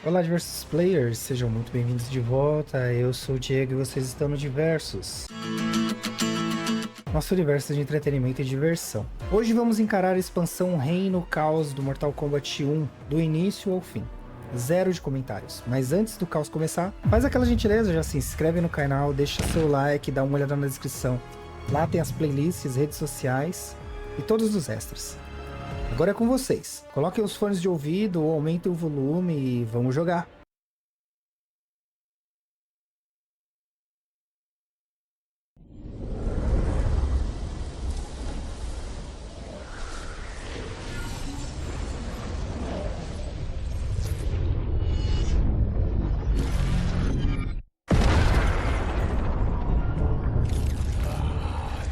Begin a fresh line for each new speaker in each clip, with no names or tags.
Olá, diversos players, sejam muito bem-vindos de volta. Eu sou o Diego e vocês estão no Diversos, nosso universo de entretenimento e diversão. Hoje vamos encarar a expansão Reino Caos do Mortal Kombat 1, do início ao fim. Zero de comentários, mas antes do caos começar, faz aquela gentileza, já se inscreve no canal, deixa seu like, dá uma olhada na descrição. Lá tem as playlists, redes sociais e todos os extras. Agora é com vocês. Coloquem os fones de ouvido ou aumentem o volume e vamos jogar.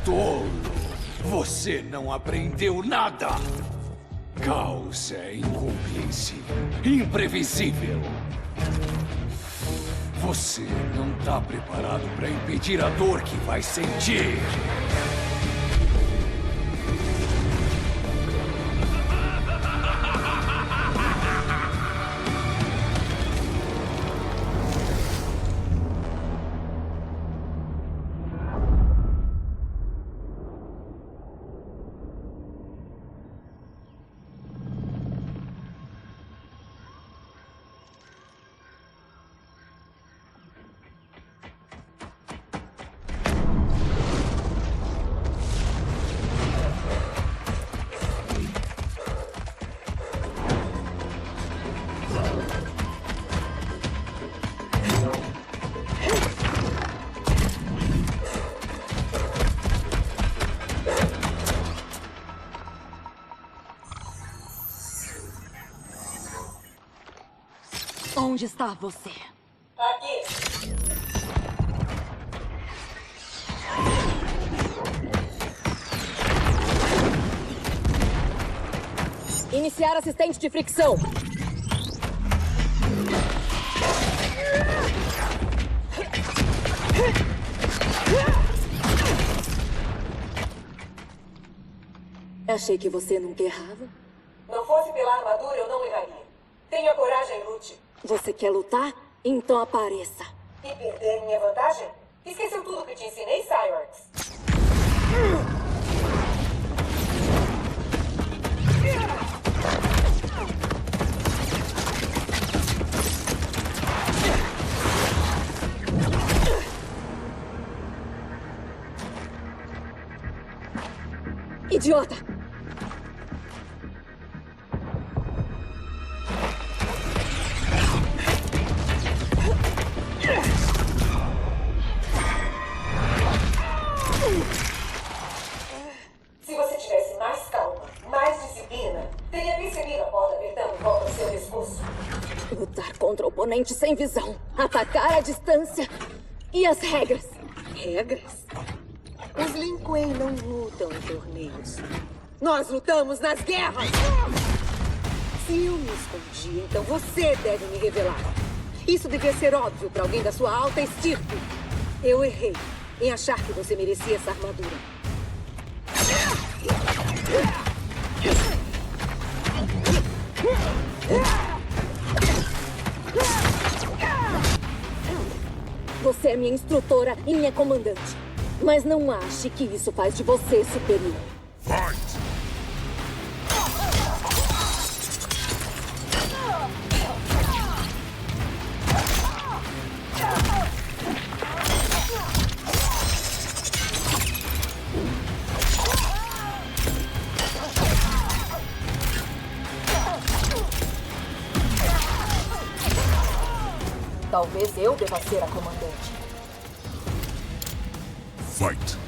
Tolo! Você não aprendeu nada! Caos é incompreensível, imprevisível. Você não está preparado para impedir a dor que vai sentir.
Onde está você?
Aqui.
Iniciar assistente de fricção. Achei que você nunca errava.
Não fosse pela armadura, eu não erraria. Tenha coragem, lute.
Você quer lutar? Então apareça.
E perder minha vantagem? Esqueceu tudo que te ensinei, Cyrax?
Idiota!
Se você tivesse mais calma, mais disciplina, teria percebido a corda apertando em volta do seu pescoço.
Lutar contra oponente sem visão. Atacar à distância. E as regras?
Regras? Os Lin Kuei não lutam em torneios. Nós lutamos nas guerras! Se eu me escondi, então você deve me revelar. Isso devia ser óbvio para alguém da sua alta estirpe. Eu errei em achar que você merecia essa armadura.
Você é minha instrutora e minha comandante. Mas não ache que isso faz de você superior. Talvez eu deva ser a comandante.
Fight!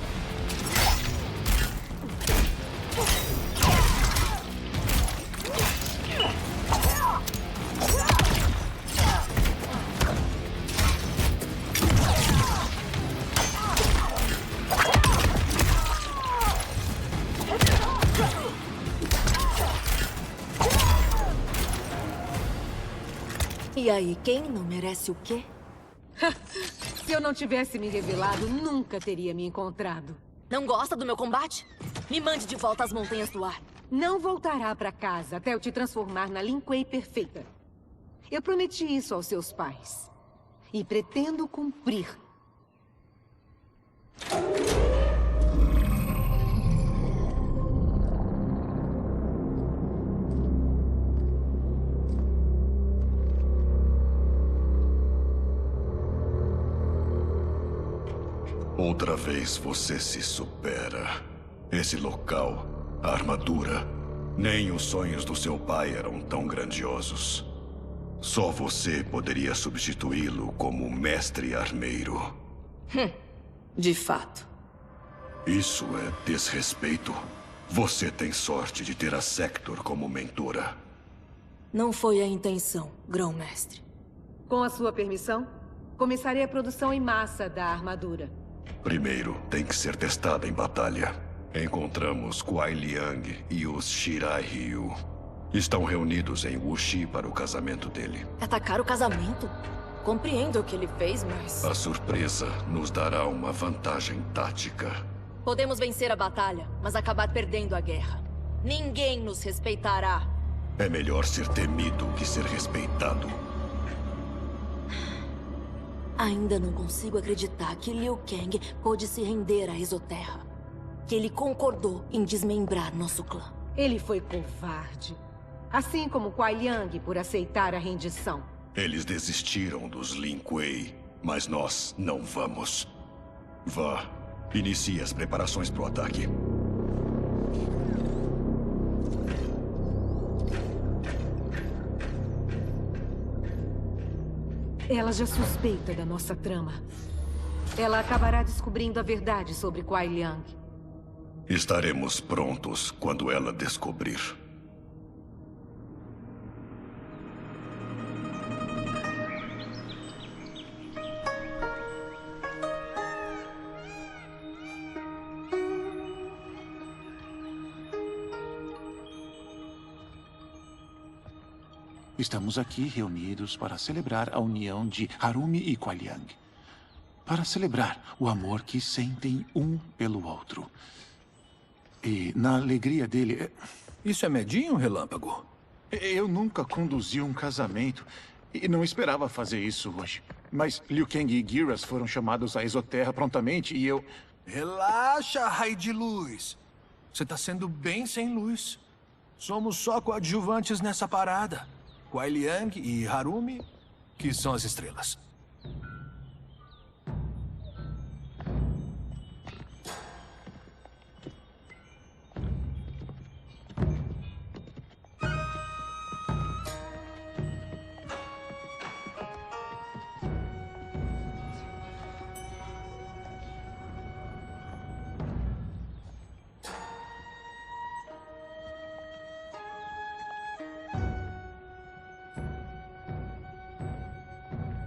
E aí, quem não merece o quê?
Se eu não tivesse me revelado, nunca teria me encontrado.
Não gosta do meu combate? Me mande de volta às montanhas do ar.
Não voltará pra casa até eu te transformar na Lin Kuei perfeita. Eu prometi isso aos seus pais. E pretendo cumprir.
Outra vez você se supera. Esse local, a armadura, nem os sonhos do seu pai eram tão grandiosos. Só você poderia substituí-lo como mestre armeiro.
De fato.
Isso é desrespeito. Você tem sorte de ter a Sector como mentora.
Não foi a intenção, Grão-Mestre.
Com a sua permissão, começarei a produção em massa da armadura.
Primeiro, tem que ser testada em batalha. Encontramos Kuai Liang e os Shirai Ryu. Estão reunidos em Wuxi para o casamento dele.
Atacar o casamento? Compreendo o que ele fez, mas...
A surpresa nos dará uma vantagem tática.
Podemos vencer a batalha, mas acabar perdendo a guerra. Ninguém nos respeitará.
É melhor ser temido que ser respeitado.
Ainda não consigo acreditar que Liu Kang pôde se render à Exoterra. Que ele concordou em desmembrar nosso clã.
Ele foi covarde. Assim como Kuai Liang por aceitar a rendição.
Eles desistiram dos Lin Kuei, mas nós não vamos. Vá, inicie as preparações para o ataque.
Ela já suspeita da nossa trama. Ela acabará descobrindo a verdade sobre Kuai Liang.
Estaremos prontos quando ela descobrir.
Estamos aqui reunidos para celebrar a união de Harumi e Kuai Liang. Para celebrar o amor que sentem um pelo outro. E na alegria dele...
Isso é medinho, Relâmpago?
Eu nunca conduzi um casamento e não esperava fazer isso hoje. Mas Liu Kang e Geras foram chamados à Exoterra prontamente e eu...
Relaxa, raio de luz. Você tá sendo bem sem luz. Somos só coadjuvantes nessa parada. Kuai Liang e Harumi, que são as estrelas.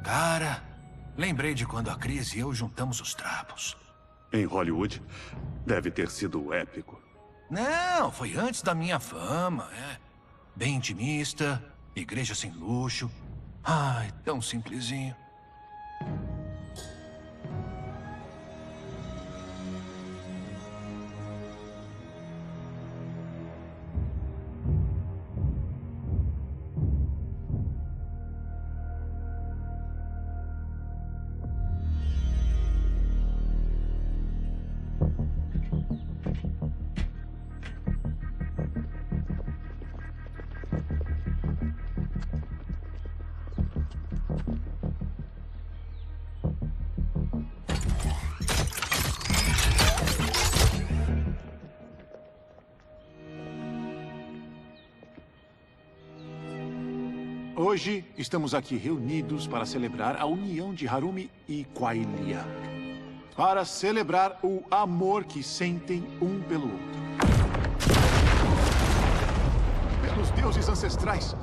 Cara, lembrei de quando a Cris e eu juntamos os trapos.
Em Hollywood, deve ter sido épico.
Não, foi antes da minha fama, é. Bem intimista, igreja sem luxo. Ai, tão simplesinho.
Hoje estamos aqui reunidos para celebrar a união de Harumi e Kuai Liang. Para celebrar o amor que sentem um pelo outro. Pelos deuses ancestrais.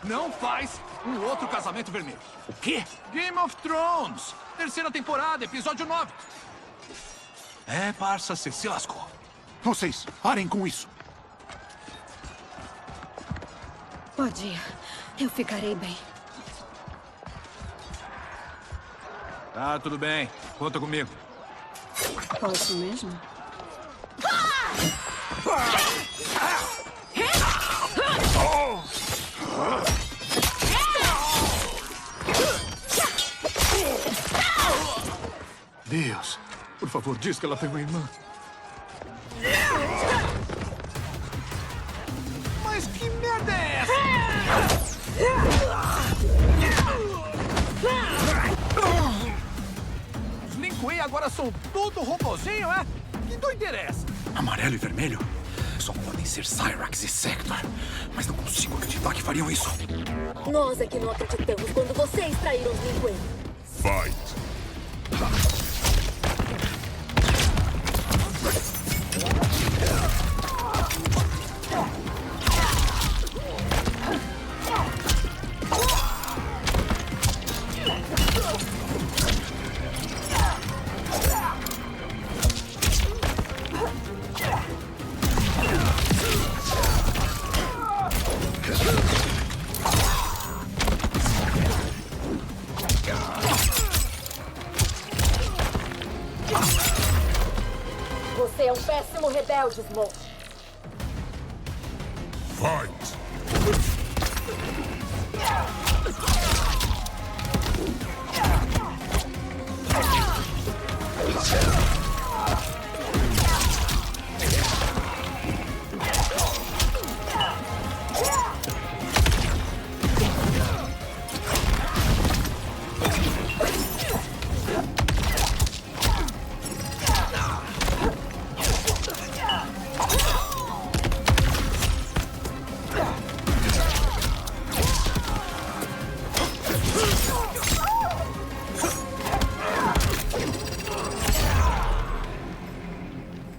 não faz um outro casamento vermelho.
O quê?
Game of Thrones, 3ª temporada, episódio 9. É, parça, você se lascou.
Vocês, parem com isso.
Pode ir. Eu ficarei bem.
Tá, tudo bem. Conta comigo.
Posso mesmo?
Deus, por favor, diz que ela tem uma irmã. Mas que merda é essa? Os Lin Kuei agora são tudo robozinho, é? Que doideira é essa?
Amarelo e vermelho só podem ser Cyrax e Sector. Mas não consigo acreditar que fariam isso.
Nós é que não acreditamos quando vocês traíram os Lin Kuei.
Fight!
Você é um péssimo rebelde, Smoke.
Fight!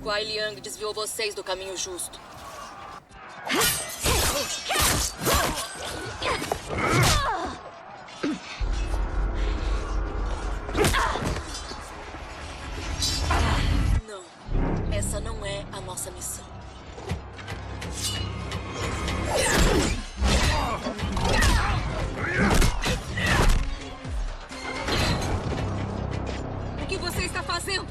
Kuai Liang desviou vocês do caminho justo. Não, essa não é a nossa missão.
O que você está fazendo?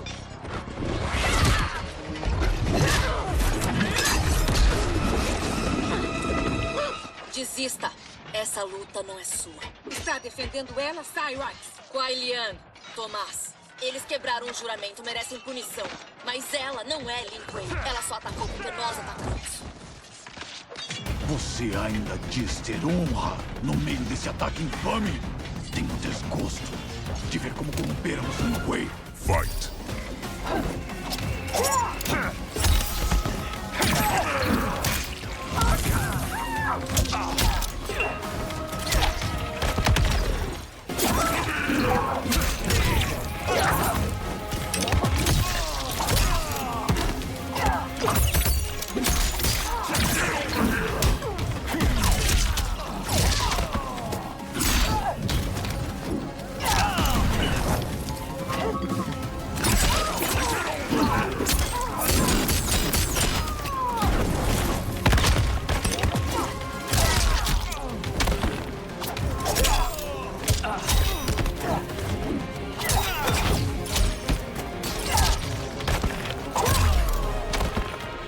Desista. Essa luta não é sua.
Está defendendo ela, Cyrax?
Kuai Liang, Tomás, eles quebraram o juramento, merecem punição. Mas ela não é Lin Kuei. Ela só atacou porque nós atacamos.
Você ainda diz ter honra no meio desse ataque infame? Tenho desgosto de ver como corromperam os Lin Kuei.
Fight!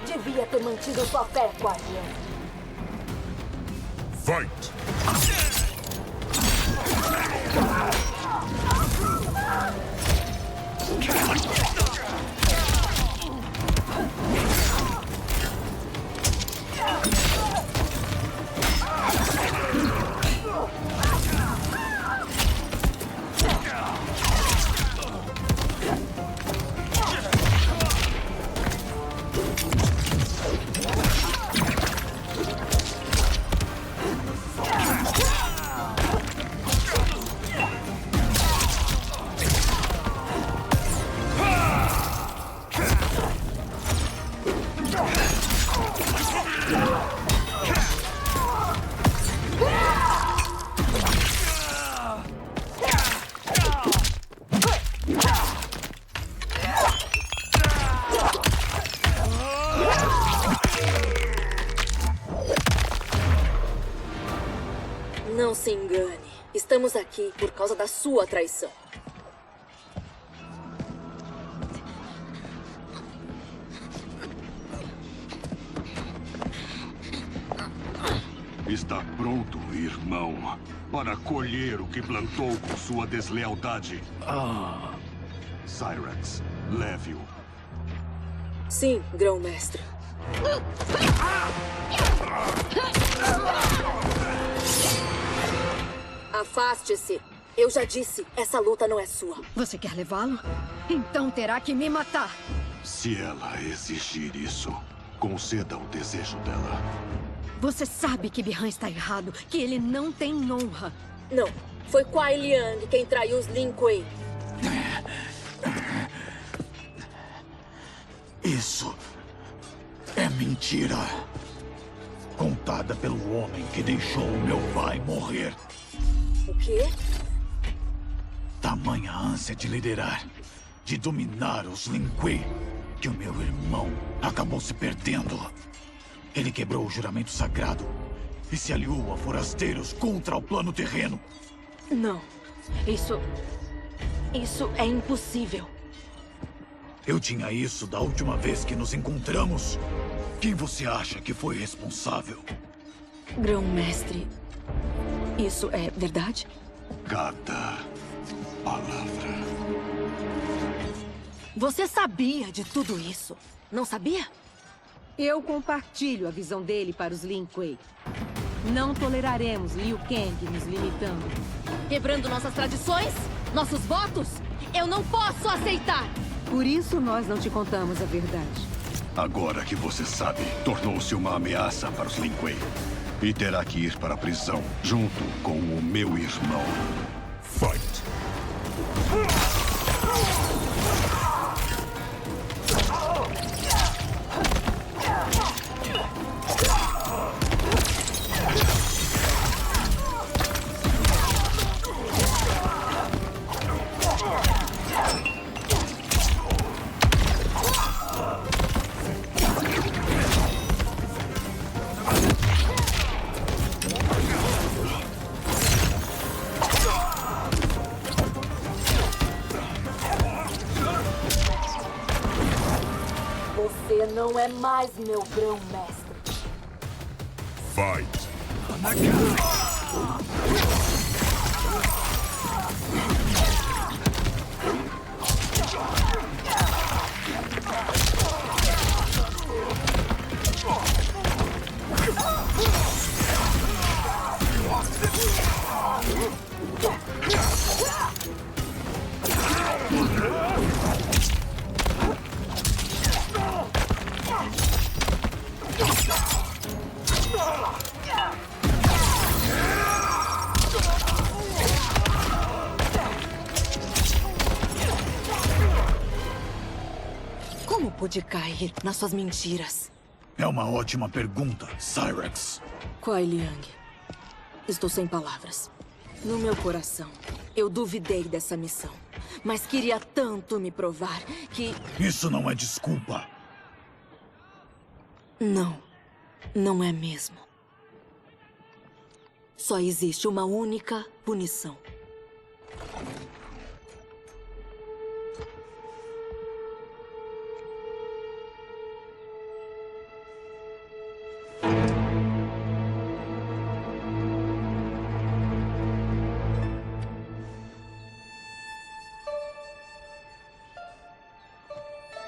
Devia ter mantido sua fé, Kuai Liang.
Fight!
Estamos aqui por causa da sua traição.
Está pronto, irmão, para colher o que plantou com sua deslealdade. Cyrax, leve-o.
Sim, Grão-Mestre. Afaste-se. Eu já disse, essa luta não é sua.
Você quer levá-lo? Então terá que me matar.
Se ela exigir isso, conceda o desejo dela.
Você sabe que Bihan está errado, que ele não tem honra.
Não, foi Kuai Liang quem traiu os Lin Kuei.
Isso é mentira. Contada pelo homem que deixou o meu pai morrer.
O quê?
Tamanha ânsia de liderar, de dominar os Lin Kuei, que o meu irmão acabou se perdendo. Ele quebrou o juramento sagrado e se aliou a forasteiros contra o plano terreno.
Não. Isso é impossível.
Eu tinha isso da última vez que nos encontramos. Quem você acha que foi responsável?
Grão-Mestre, isso é verdade?
Cada palavra.
Você sabia de tudo isso, não sabia?
Eu compartilho a visão dele para os Lin Kuei. Não toleraremos Liu Kang nos limitando.
Quebrando nossas tradições? Nossos votos? Eu não posso aceitar!
Por isso nós não te contamos a verdade.
Agora que você sabe, tornou-se uma ameaça para os Lin Kuei. E terá que ir para a prisão, junto com o meu irmão.
Fight!
Você não é mais meu grão-mestre.
Fight!
Como pude cair nas suas mentiras?
É uma ótima pergunta, Cyrax.
Kuai Liang, estou sem palavras. No meu coração, eu duvidei dessa missão. Mas queria tanto me provar que...
Isso não é desculpa.
Não, não é mesmo. Só existe uma única punição.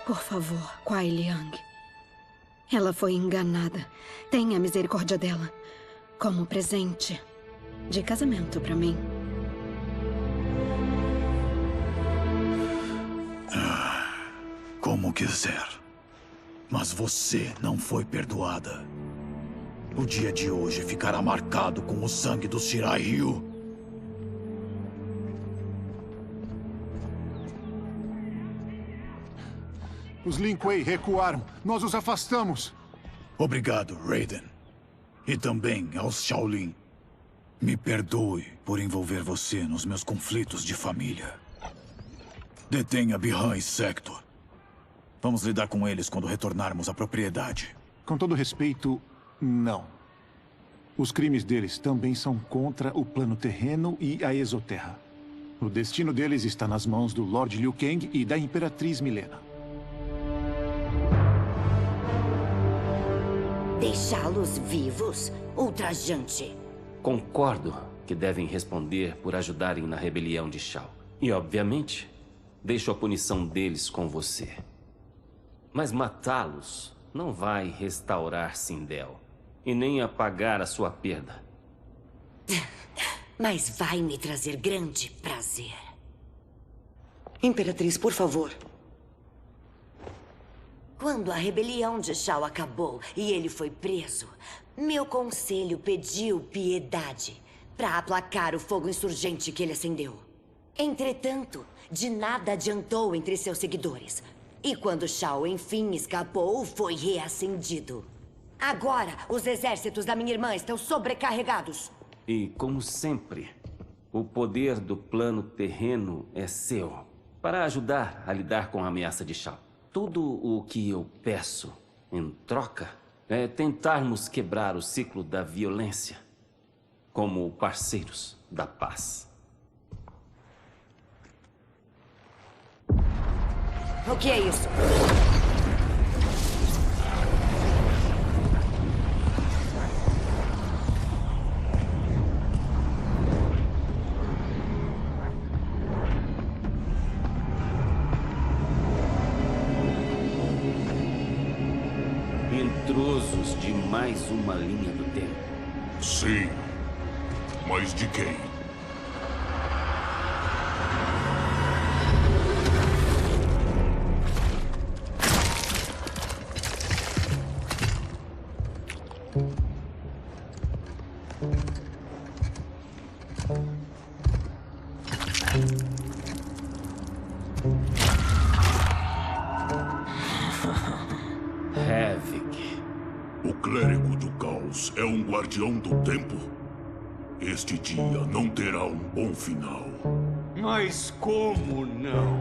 Por favor, Kuai Liang. Ela foi enganada. Tenha misericórdia dela. Como presente de casamento pra mim.
Como quiser. Mas você não foi perdoada. O dia de hoje ficará marcado com o sangue dos Shirai Ryu.
Os Lin Kuei recuaram. Nós os afastamos.
Obrigado, Raiden. E também aos Shaolin. Me perdoe por envolver você nos meus conflitos de família. Detenha Bihan e Sector. Vamos lidar com eles quando retornarmos à propriedade.
Com todo respeito, não. Os crimes deles também são contra o plano terreno e a Exoterra. O destino deles está nas mãos do Lord Liu Kang e da Imperatriz Milena.
Deixá-los vivos? Ultrajante.
Concordo que devem responder por ajudarem na rebelião de Shao. E, obviamente, deixo a punição deles com você. Mas matá-los não vai restaurar Sindel. E nem apagar a sua perda.
Mas vai me trazer grande prazer.
Imperatriz, por favor.
Quando a rebelião de Shao acabou e ele foi preso, meu conselho pediu piedade para aplacar o fogo insurgente que ele acendeu. Entretanto, de nada adiantou entre seus seguidores. E quando Shao enfim escapou, foi reacendido. Agora, os exércitos da minha irmã estão sobrecarregados.
E, como sempre, o poder do plano terreno é seu. Para ajudar a lidar com a ameaça de Shao. Tudo o que eu peço, em troca, é tentarmos quebrar o ciclo da violência. Como parceiros da paz.
O que é isso?
Intrusos de mais uma linha do tempo.
Sim. Mas de quem?
Havik.
O clérigo do caos é um guardião do tempo? Este dia não terá um bom final.
Mas como não?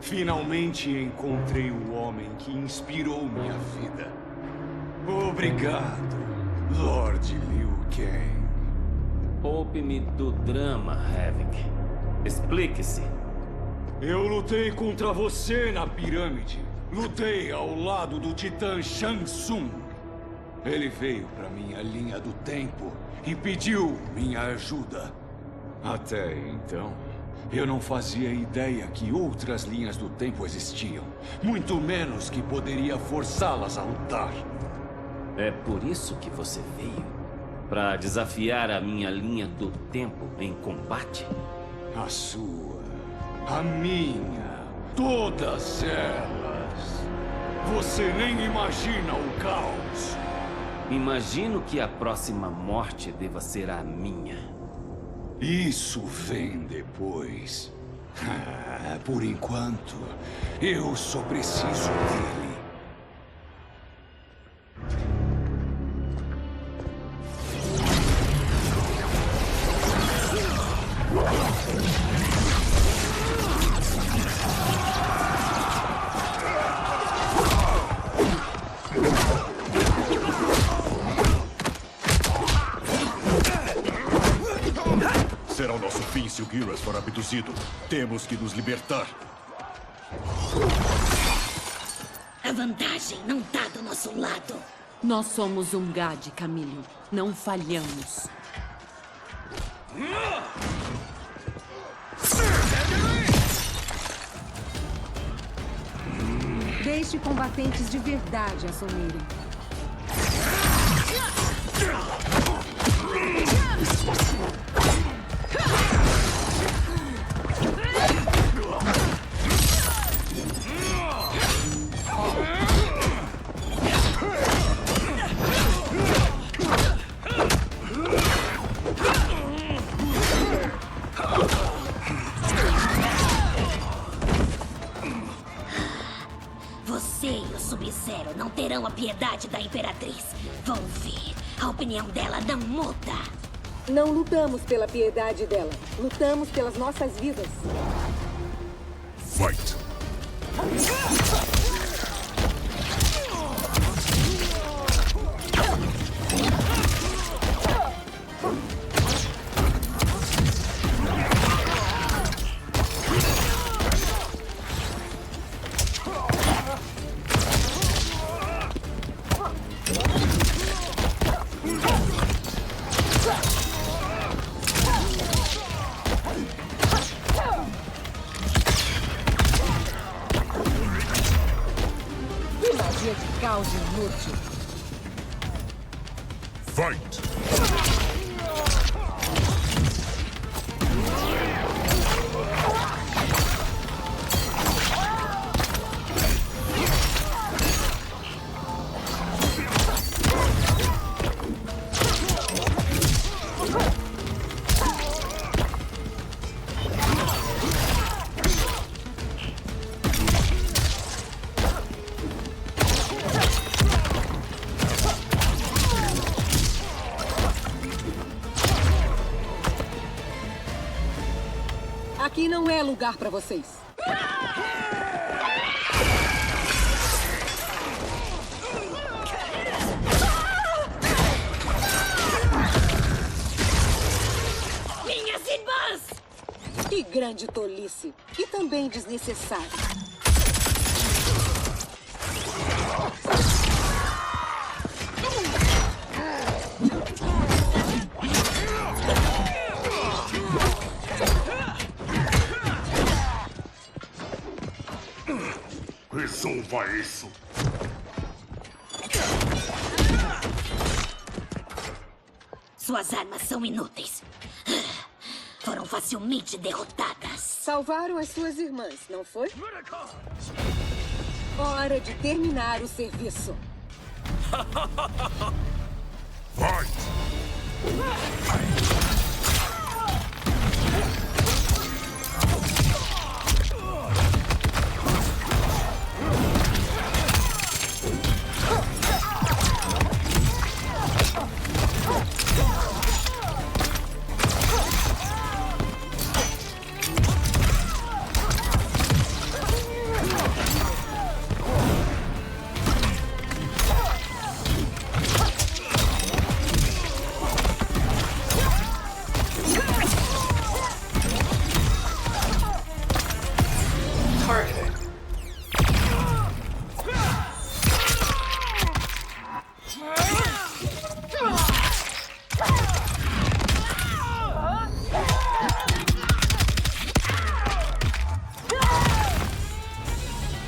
Finalmente encontrei o homem que inspirou minha vida. Obrigado, Lord Liu Kang.
Poupe-me do drama, Havik. Explique-se.
Eu lutei contra você na pirâmide. Lutei ao lado do titã Shang Tsung. Ele veio para minha linha do tempo e pediu minha ajuda. Até então, eu não fazia ideia que outras linhas do tempo existiam. Muito menos que poderia forçá-las a lutar.
É por isso que você veio? Para desafiar a minha linha do tempo em combate?
A sua, a minha, todas elas. Você nem imagina o caos.
Imagino que a próxima morte deva ser a minha.
Isso vem depois. Por enquanto, eu só preciso dele.
Será o nosso fim se o Geras for abduzido. Temos que nos libertar.
A vantagem não tá do nosso lado.
Nós somos um Gad, Camilo. Não falhamos. Deixe combatentes de verdade assumirem.
Você e o Sub-Zero não terão a piedade da Imperatriz. Vão ver. A opinião dela não muda.
Não lutamos pela piedade dela. Lutamos pelas nossas vidas.
Fight!
caos inútil.
Fight!
Aqui não é lugar pra vocês.
Minhas irmãs!
Que grande tolice. E também desnecessário.
Resolva isso!
Suas armas são inúteis. Foram facilmente derrotadas.
Salvaram as suas irmãs, não foi? Hora de terminar o serviço.
Fight!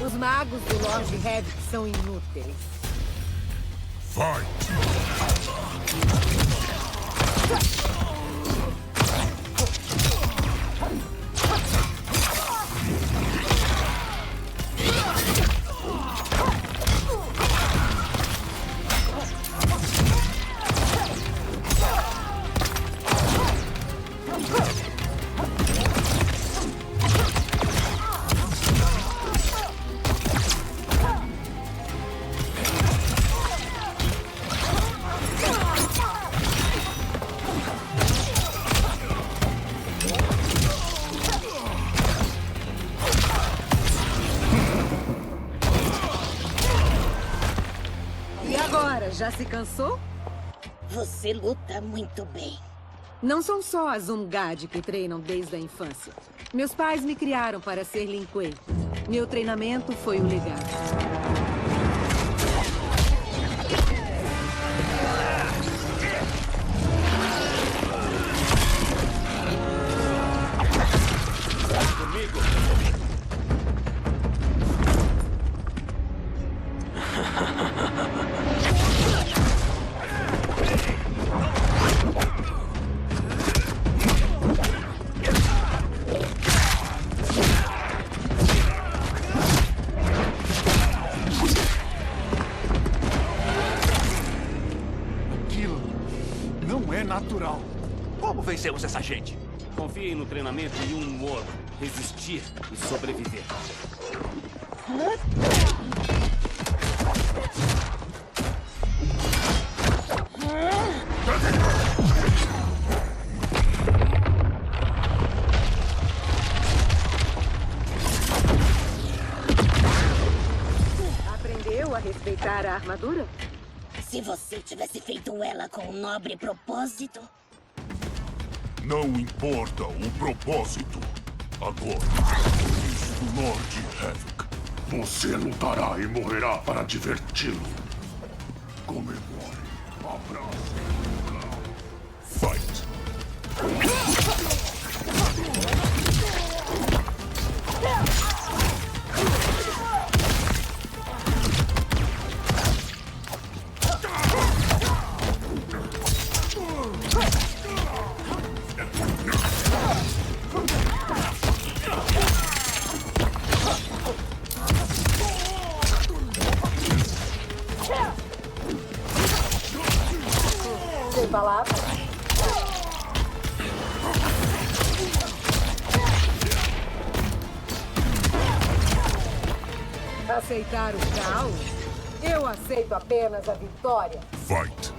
Os magos do Lord Havoc são inúteis.
Fight!
E agora, já se cansou?
Você luta muito bem.
Não são só as Umgad que treinam desde a infância. Meus pais me criaram para ser Lin Kuei. Meu treinamento foi o legado.
Aquilo não é natural. Como vencemos essa gente?
Confiem no treinamento e um humor. Resistir e sobreviver.
Aprendeu a respeitar a armadura?
Se você tivesse feito ela com um nobre propósito...
Não importa o propósito. Agora, isso do Lord Havoc. Você lutará e morrerá para diverti-lo. Comemore. Abraço. Fight.
Aceitar o caos? Eu aceito apenas a vitória.
Fight.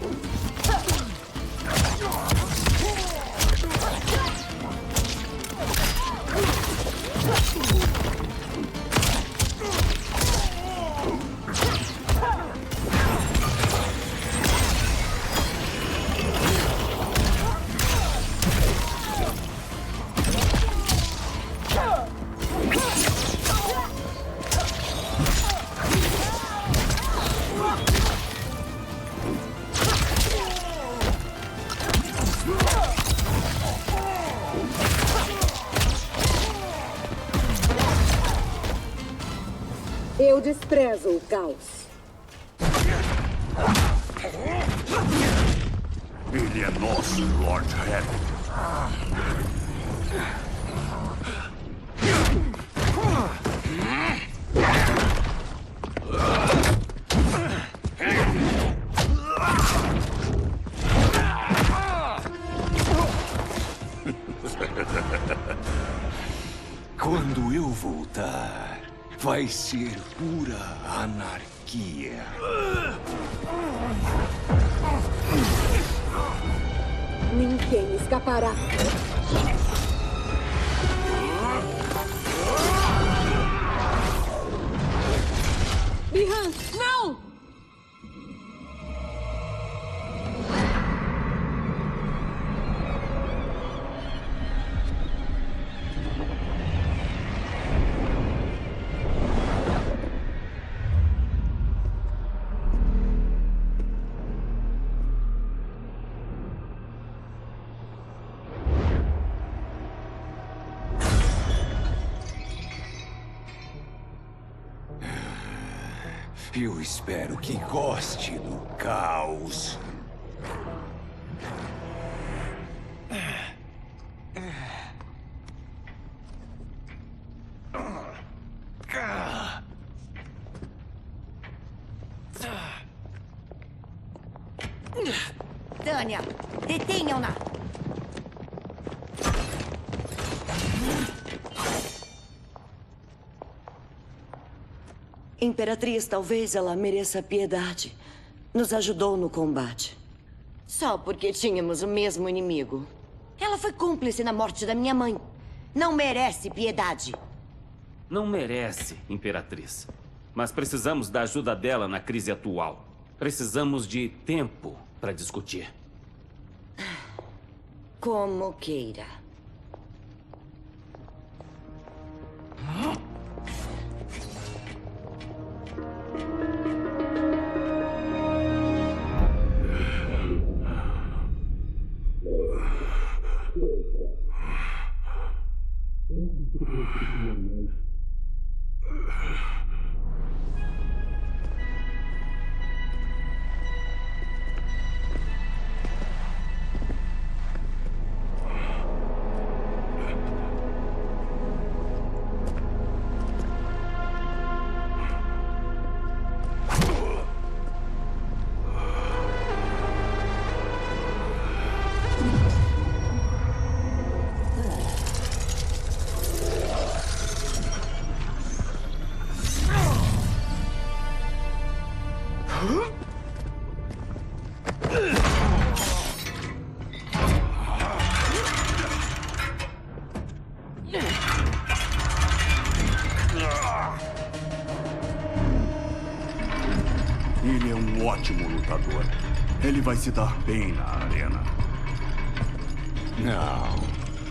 Eu desprezo o caos.
Ele é nosso, Lord Havoc.
Quando eu voltar, vai ser pura anarquia.
Ninguém escapará.
Bihan, não!
Eu espero que goste do caos.
Tânia, detenham-na! Imperatriz, talvez ela mereça piedade. Nos ajudou no combate. Só porque tínhamos o mesmo inimigo. Ela foi cúmplice na morte da minha mãe. Não merece piedade.
Não merece, Imperatriz. Mas precisamos da ajuda dela na crise atual. Precisamos de tempo para discutir.
Como queira.
Ele é um ótimo lutador. Ele vai se dar bem na arena.
Não.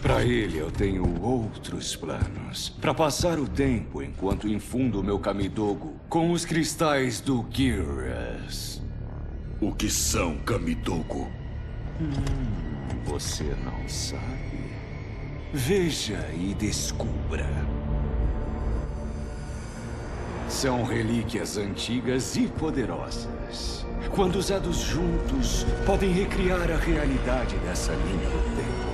Para ele eu tenho outros planos. Para passar o tempo enquanto infundo meu Kamidogo com os cristais do Geras.
O que são Kamidogo?
Você não sabe? Veja e descubra. São relíquias antigas e poderosas. Quando usados juntos, podem recriar a realidade dessa linha do tempo.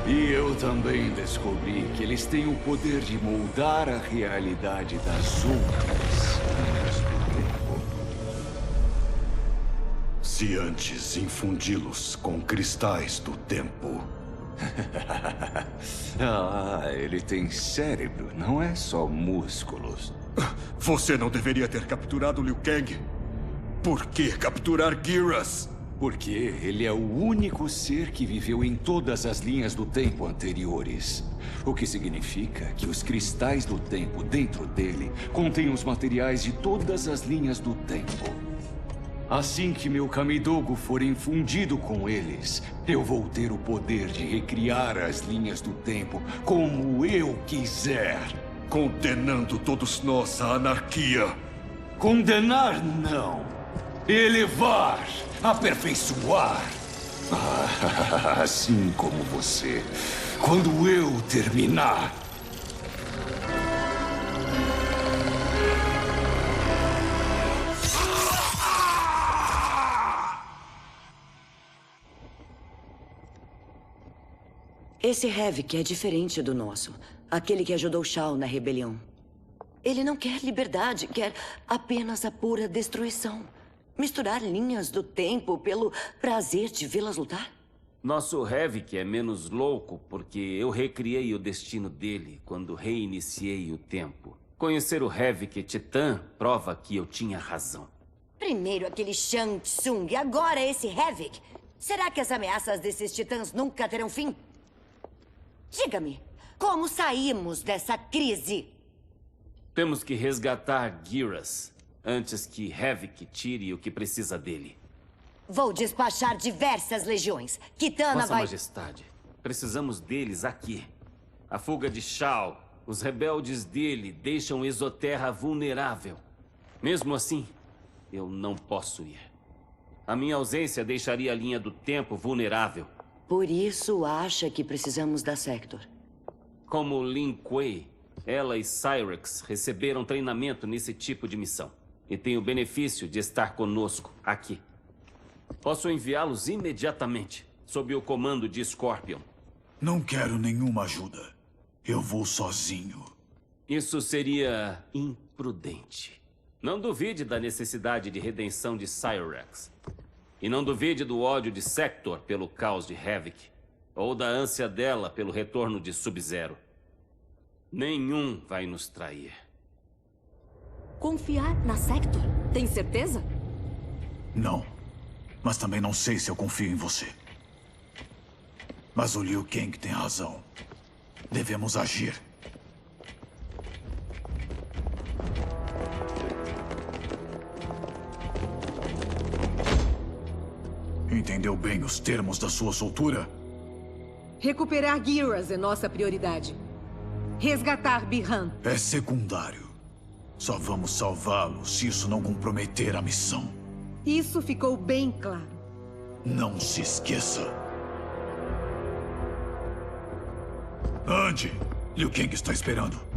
E eu também descobri que eles têm o poder de moldar a realidade das outras linhas do tempo.
Se antes infundi-los com cristais do tempo.
Ah, ele tem cérebro, não é só músculos.
Você não deveria ter capturado Liu Kang. Por que capturar Geras?
Porque ele é o único ser que viveu em todas as linhas do tempo anteriores. O que significa que os cristais do tempo dentro dele contêm os materiais de todas as linhas do tempo. Assim que meu Kamidogo for infundido com eles, eu vou ter o poder de recriar as linhas do tempo como eu quiser.
Condenando todos nós à anarquia.
Condenar, não. Elevar, aperfeiçoar. Assim como você. Quando eu terminar.
Esse Havoc é diferente do nosso. Aquele que ajudou Shao na rebelião. Ele não quer liberdade, quer apenas a pura destruição. Misturar linhas do tempo pelo prazer de vê-las lutar?
Nosso Havoc é menos louco porque eu recriei o destino dele quando reiniciei o tempo. Conhecer o Havoc Titã prova que eu tinha razão.
Primeiro aquele Shang Tsung, agora esse Havoc. Será que as ameaças desses titãs nunca terão fim? Diga-me, como saímos dessa crise?
Temos que resgatar Geras antes que Havoc tire o que precisa dele.
Vou despachar diversas legiões. Kitana
Vossa
vai...
Majestade, precisamos deles aqui. A fuga de Shao, os rebeldes dele deixam Exoterra vulnerável. Mesmo assim, eu não posso ir. A minha ausência deixaria a linha do tempo vulnerável.
Por isso acha que precisamos da Sector.
Como Lin Kuei, ela e Cyrex receberam treinamento nesse tipo de missão. E têm o benefício de estar conosco aqui. Posso enviá-los imediatamente, sob o comando de Scorpion.
Não quero nenhuma ajuda. Eu vou sozinho.
Isso seria imprudente. Não duvide da necessidade de redenção de Cyrex. E não duvide do ódio de Sector pelo caos de Havoc. Ou da ânsia dela pelo retorno de Sub-Zero. Nenhum vai nos trair.
Confiar na Sector? Tem certeza?
Não. Mas também não sei se eu confio em você. Mas o Liu Kang tem razão. Devemos agir. Entendeu bem os termos da sua soltura?
Recuperar Geras é nossa prioridade. Resgatar Bi-Han
É secundário. Só vamos salvá-lo se isso não comprometer a missão.
Isso ficou bem claro.
Não se esqueça. Ande! Liu Kang está esperando.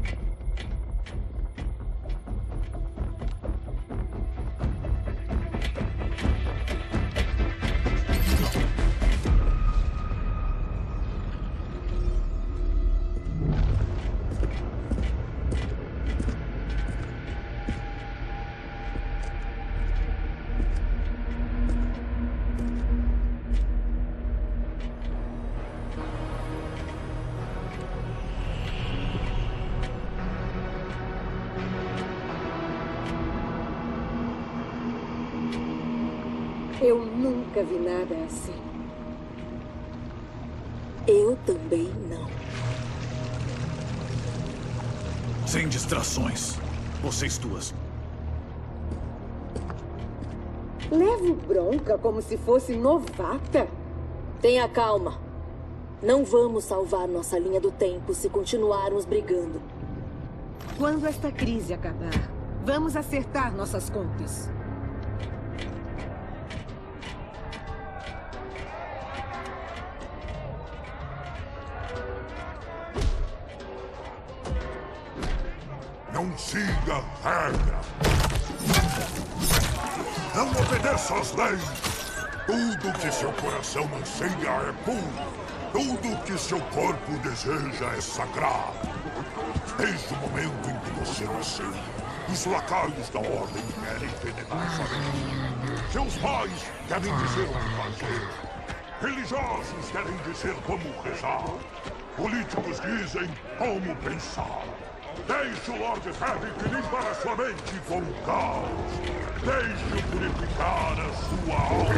Eu nunca vi nada assim.
Eu também não.
Sem distrações. Vocês duas.
Levo bronca como se fosse novata.
Tenha calma. Não vamos salvar nossa linha do tempo se continuarmos brigando.
Quando esta crise acabar, vamos acertar nossas contas.
Não siga a regra. Não obedeça às leis. Tudo que seu coração anseia é puro. Tudo que seu corpo deseja é sagrado. Desde o momento em que você nasceu, os lacaios da ordem querem envenenar sua mente. Seus pais querem dizer o que fazer. Religiosos querem dizer como rezar. Políticos dizem como pensar. Deixe o Lord Havoc limpar a sua mente com o caos. Deixe-o purificar a sua alma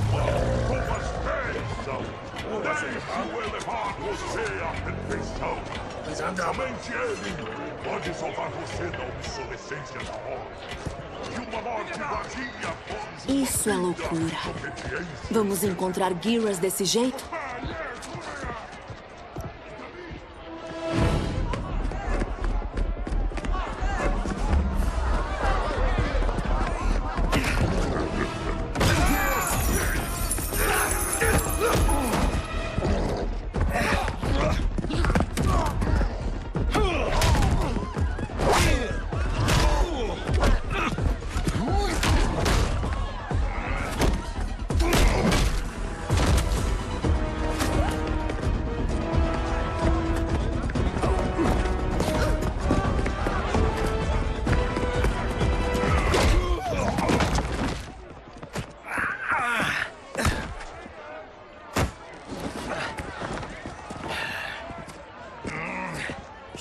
com as bênçãos. Deixe-o elevar você à perfeição. Somente ele pode salvar você da obsolescência da morte. De uma morte vazia.
Isso é loucura. Vamos encontrar Gyras desse jeito?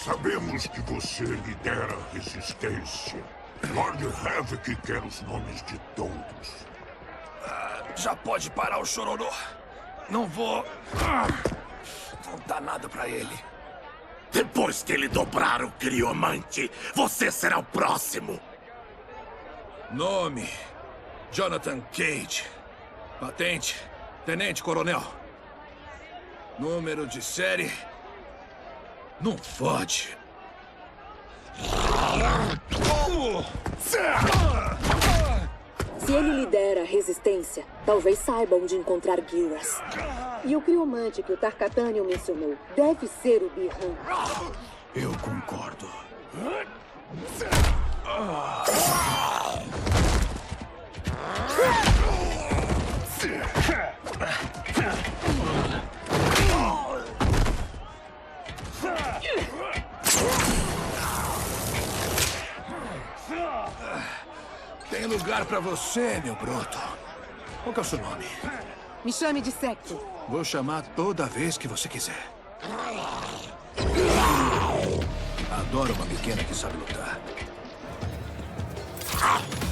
Sabemos que você lidera a resistência. Lord Havoc quer os nomes de todos.
Já pode parar o chororô. Não vou... Não dá nada pra ele.
Depois que ele dobrar o criomante, você será o próximo.
Nome: Jonathan Cage. Patente: Tenente Coronel. Número de série: não fode.
Se ele lidera a resistência, talvez saiba onde encontrar Gyras. E o criomante que o Tarkataniel mencionou deve ser o Bihan.
Eu concordo.
Tem lugar pra você, meu broto. Qual que é o seu nome?
Me chame de Secto.
Vou chamar toda vez que você quiser. Adoro uma pequena que sabe lutar.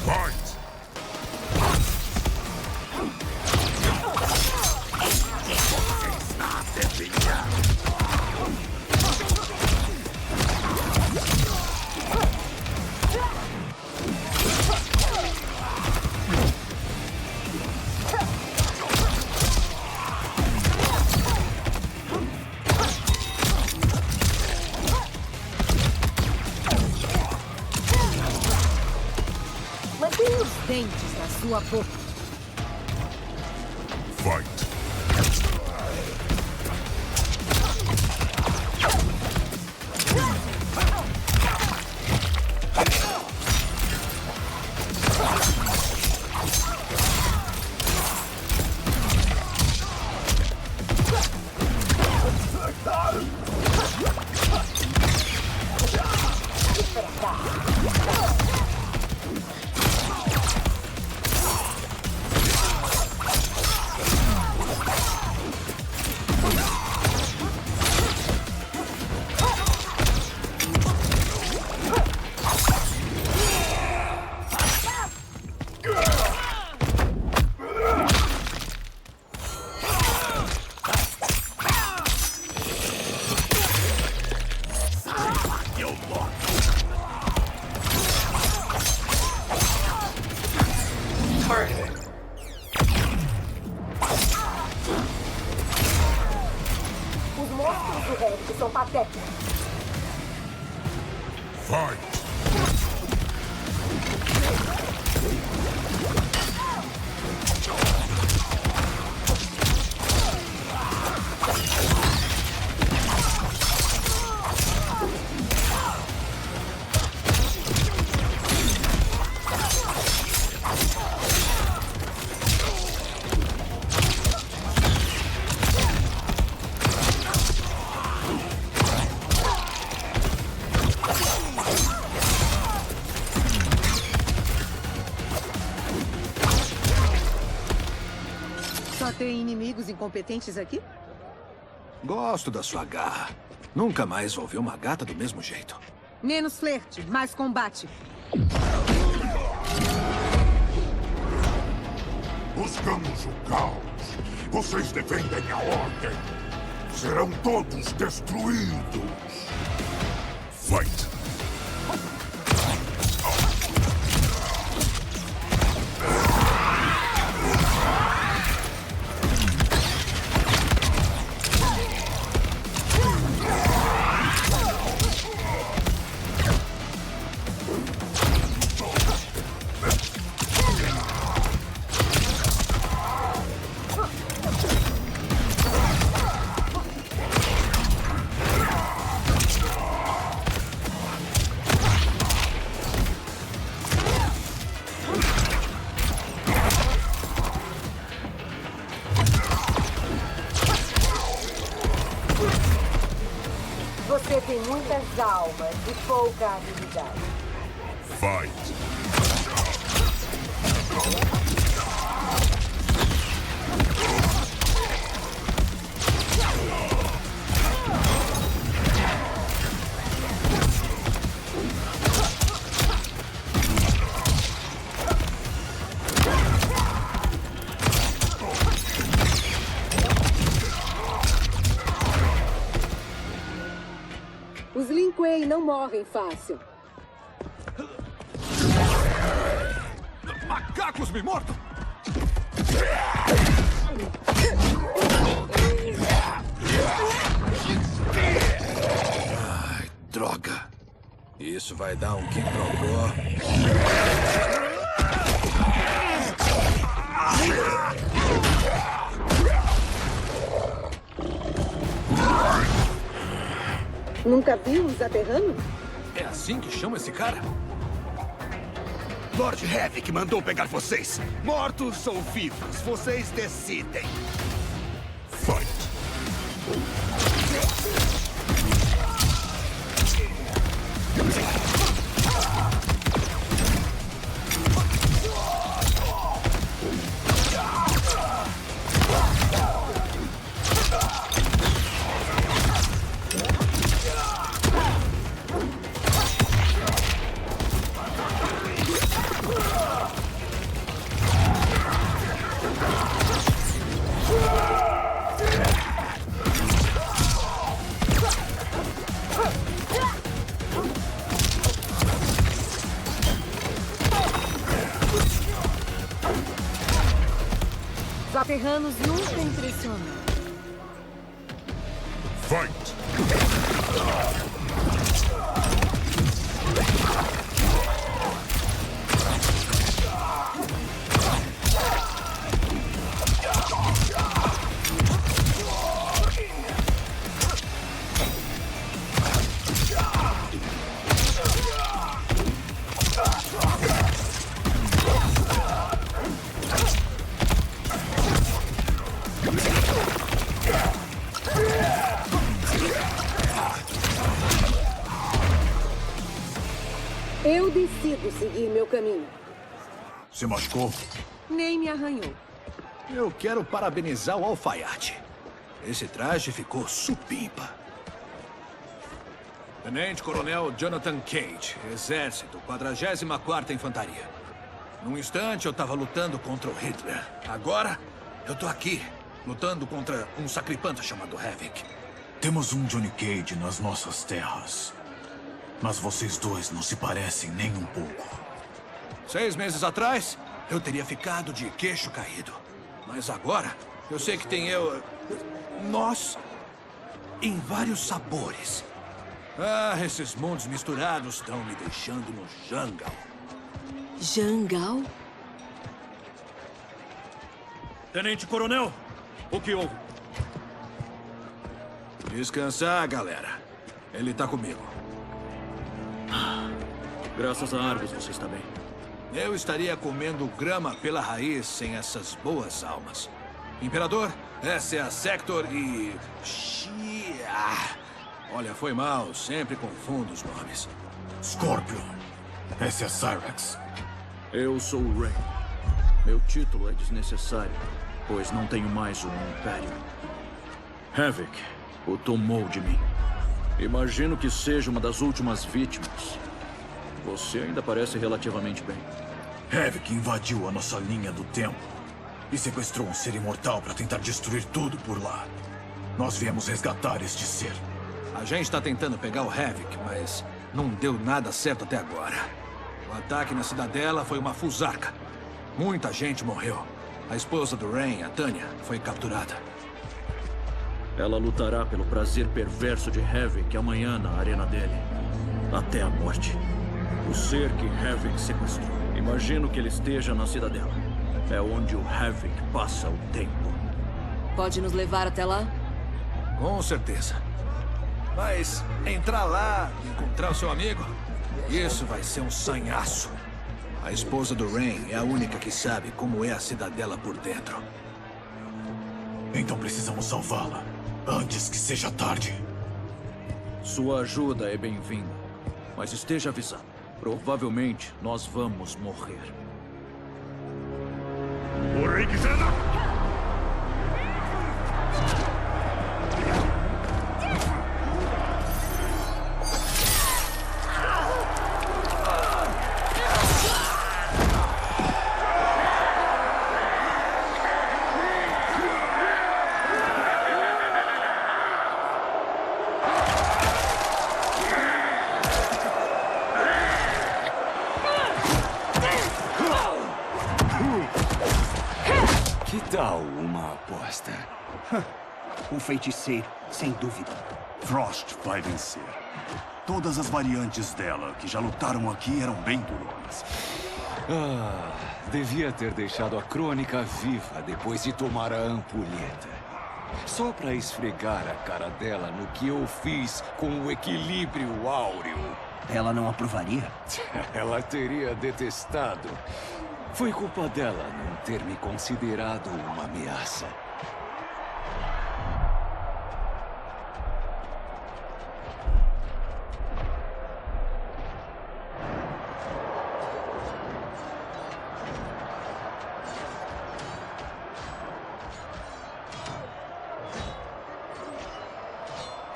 Fight!
Mantenha os dentes na sua boca.
Fight!
Os monstros do Havoc são patéticos.
Fight!
Só tem inimigos incompetentes aqui?
Gosto da sua garra. Nunca mais vou ver uma gata do mesmo jeito.
Menos flerte, mais combate.
Buscamos o caos. Vocês defendem a ordem. Serão todos destruídos. Fight!
Você tem muitas almas e pouca habilidade.
Fight!
Os Lin Kuei não morrem fácil.
Macacos me mordam! Ai, droga. Isso vai dar um quiprocó.
Nunca viu um Zaterrano?
É assim que chama esse cara?
Lord Havoc mandou pegar vocês. Mortos ou vivos, vocês decidem.
Fight!
Zaterranos nunca impressionam.
Fight!
Eu decido seguir meu caminho.
Se machucou?
Nem me arranhou.
Eu quero parabenizar o alfaiate. Esse traje ficou supimpa. Tenente Coronel Jonathan Cage, Exército, 44ª Infantaria. Num instante eu estava lutando contra o Hitler. Agora, eu tô aqui, lutando contra um sacripanta chamado Havoc.
Temos um Johnny Cage nas nossas terras. Mas vocês dois não se parecem nem um pouco.
6 meses atrás, eu teria ficado de queixo caído. Mas agora, eu sei que tem nós em vários sabores. Ah, esses mundos misturados estão me deixando no jangal.
Jangal?
Tenente Coronel, o que houve?
Descansar, galera. Ele tá comigo.
Graças a Argus, você está bem.
Eu estaria comendo grama pela raiz sem essas boas almas. Imperador, essa é a Sector e... Olha, foi mal. Sempre confundo os nomes.
Scorpion. Essa é Cyrax.
Eu sou o Rey. Meu título é desnecessário, pois não tenho mais um império. Havoc o tomou de mim.
Imagino que seja uma das últimas vítimas. Você ainda parece relativamente bem.
Havoc invadiu a nossa linha do tempo e sequestrou um ser imortal para tentar destruir tudo por lá. Nós viemos resgatar este ser.
A gente está tentando pegar o Havoc, mas não deu nada certo até agora. O ataque na cidadela foi uma fusarca. Muita gente morreu. A esposa do Rain, a Tanya, foi capturada.
Ela lutará pelo prazer perverso de Havoc amanhã na arena dele. Até a morte. O ser que Havoc sequestrou. Imagino que ele esteja na cidadela. É onde o Havoc passa o tempo.
Pode nos levar até lá?
Com certeza. Mas entrar lá e encontrar o seu amigo, isso vai ser um sanhaço. A esposa do Rain é a única que sabe como é a cidadela por dentro.
Então precisamos salvá-la, antes que seja tarde.
Sua ajuda é bem-vinda, mas esteja avisado. Provavelmente nós vamos morrer.
Que tal uma aposta?
Um feiticeiro, sem dúvida. Frost vai vencer. Todas as variantes dela que já lutaram aqui eram bem duronas.
Ah, devia ter deixado a crônica viva depois de tomar a ampulheta. Só pra esfregar a cara dela no que eu fiz com o equilíbrio áureo.
Ela não aprovaria?
Ela teria detestado. Foi culpa dela não ter me considerado uma ameaça.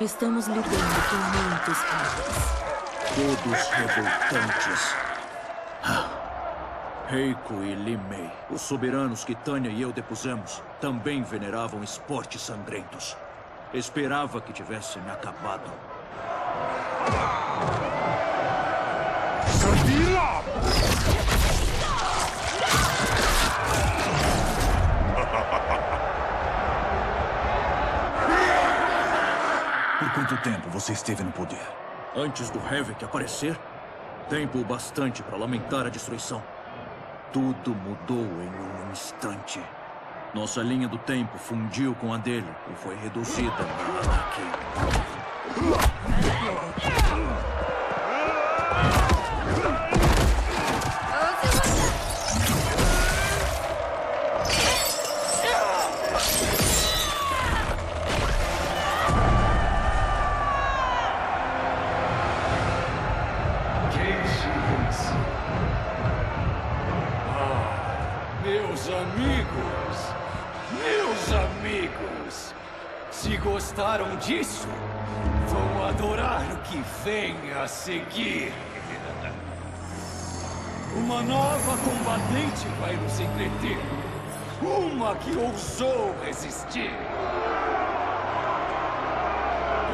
Estamos lidando com muitos padres.
Todos revoltantes. Reiko e Li Mei, os soberanos que Tanya e eu depusemos, também veneravam esportes sangrentos. Esperava que tivesse me acabado.
Por quanto tempo você esteve no poder?
Antes do Havoc aparecer, tempo o bastante para lamentar a destruição. Tudo mudou em um instante. Nossa linha do tempo fundiu com a dele e foi reduzida à anarquia.
Meus amigos, se gostaram disso, vão adorar o que vem a seguir. Uma nova combatente vai nos entreter. Uma que ousou resistir.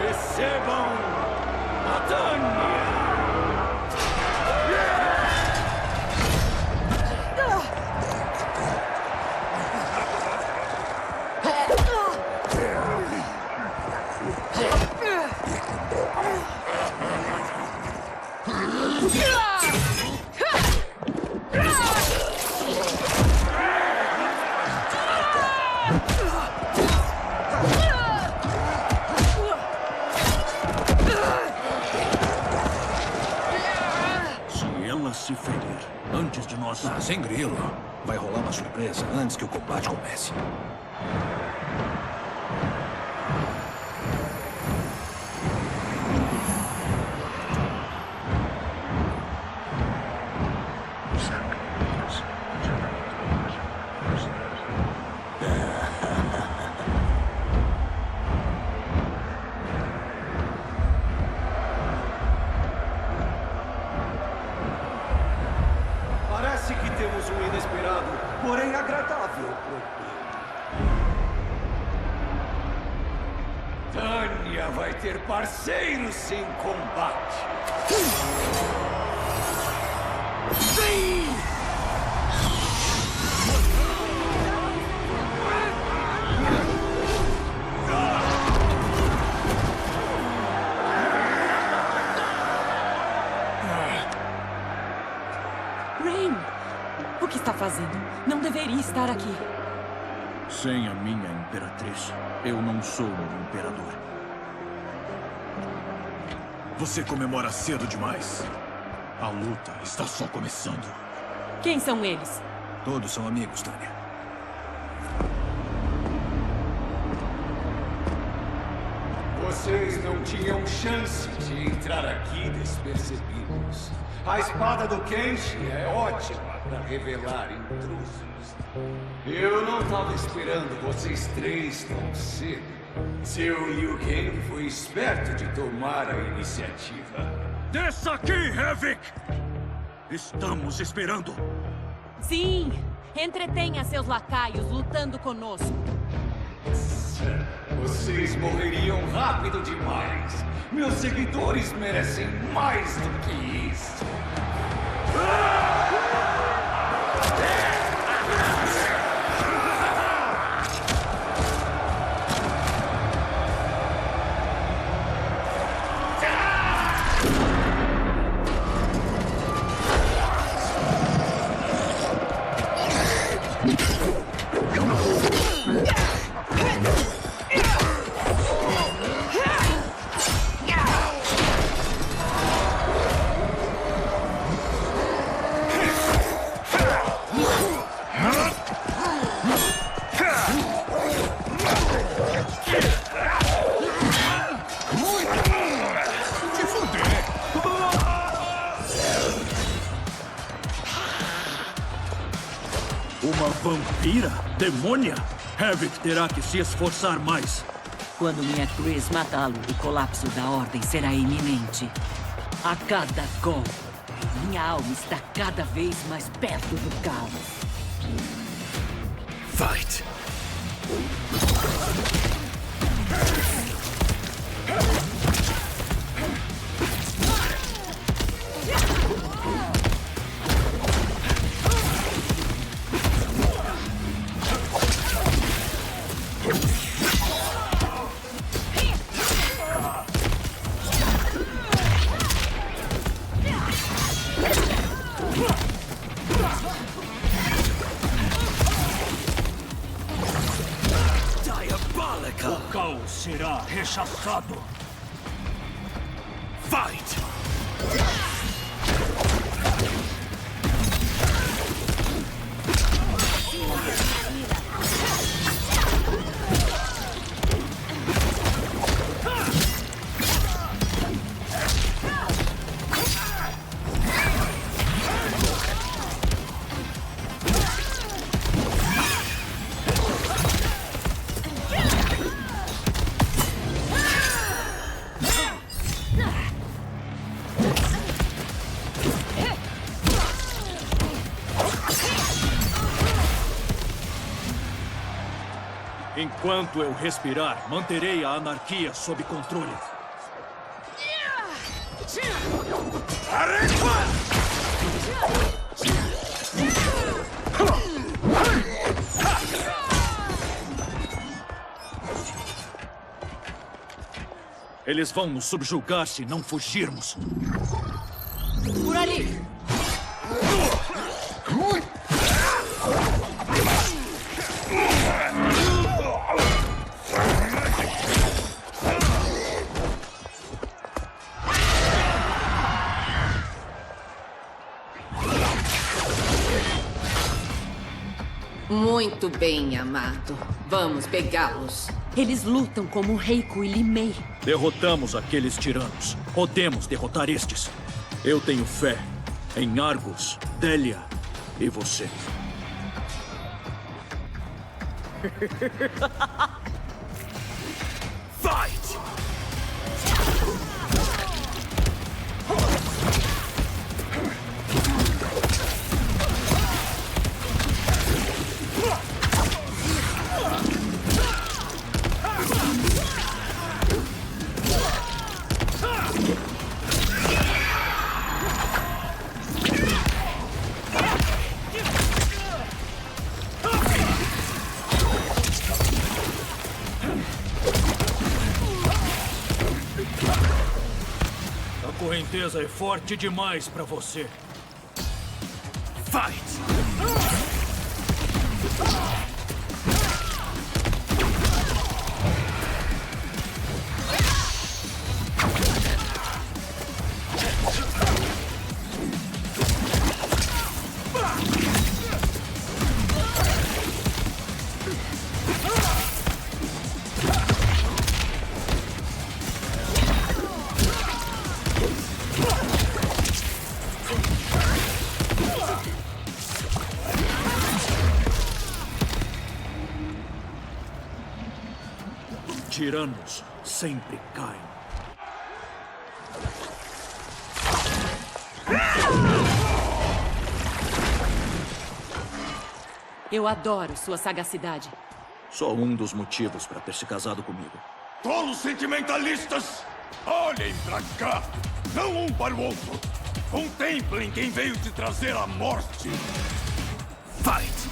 Recebam a Tanya!
Se ferir antes de nós.
Sem grilo. Vai rolar uma surpresa antes que o combate comece.
porém agradável propina. Tânia vai ter parceiros em combate. Sim!
Rain! O que está fazendo? Não deveria estar aqui.
Sem a minha imperatriz, eu não sou um imperador.
Você comemora cedo demais. A luta está só começando.
Quem são eles?
Todos são amigos, Tânia.
Vocês não tinham chance de entrar aqui despercebidos. A espada do Kenshi é ótima para revelar intrusos. Eu não estava esperando vocês três tão cedo. Seu Liu Kang foi esperto de tomar a iniciativa.
Desça aqui, Havik! Estamos esperando.
Sim! Entretenha seus lacaios lutando conosco.
Vocês morreriam rápido demais. Meus seguidores merecem mais do que isso.
Uma vampira? Demônia? Havik terá que se esforçar mais.
Quando minha Chris matá-lo, o colapso da Ordem será iminente. A cada golpe, minha alma está cada vez mais perto do caos.
Fight!
O caos será rechaçado.
Fight!
Enquanto eu respirar, manterei a anarquia sob controle. Eles vão nos subjugar se não fugirmos.
Por ali!
Muito bem, amado. Vamos pegá-los.
Eles lutam como Reiko e Limei.
Derrotamos aqueles tiranos. Podemos derrotar estes. Eu tenho fé em Argus, Delia e você.
Fight!
defesa é forte demais pra você.
Fight!
Tiranos sempre caem.
Eu adoro sua sagacidade.
Só um dos motivos para ter se casado comigo.
Tolos sentimentalistas! Olhem pra cá! Não um para o outro! Contemplem quem veio te trazer a morte!
Fight!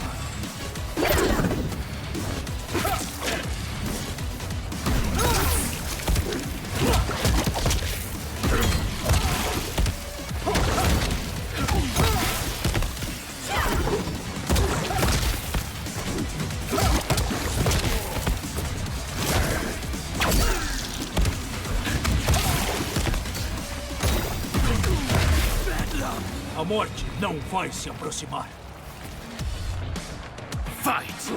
A morte não vai se aproximar.
Fight!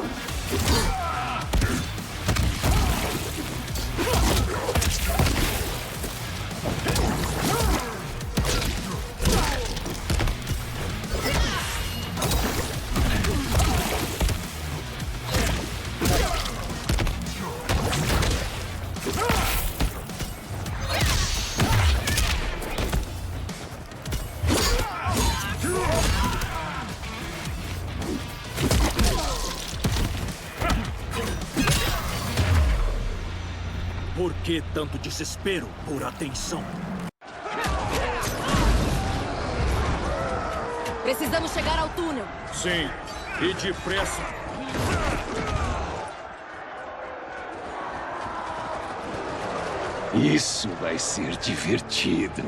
Por que tanto desespero por atenção?
Precisamos chegar ao túnel.
Sim, e depressa.
Isso vai ser divertido.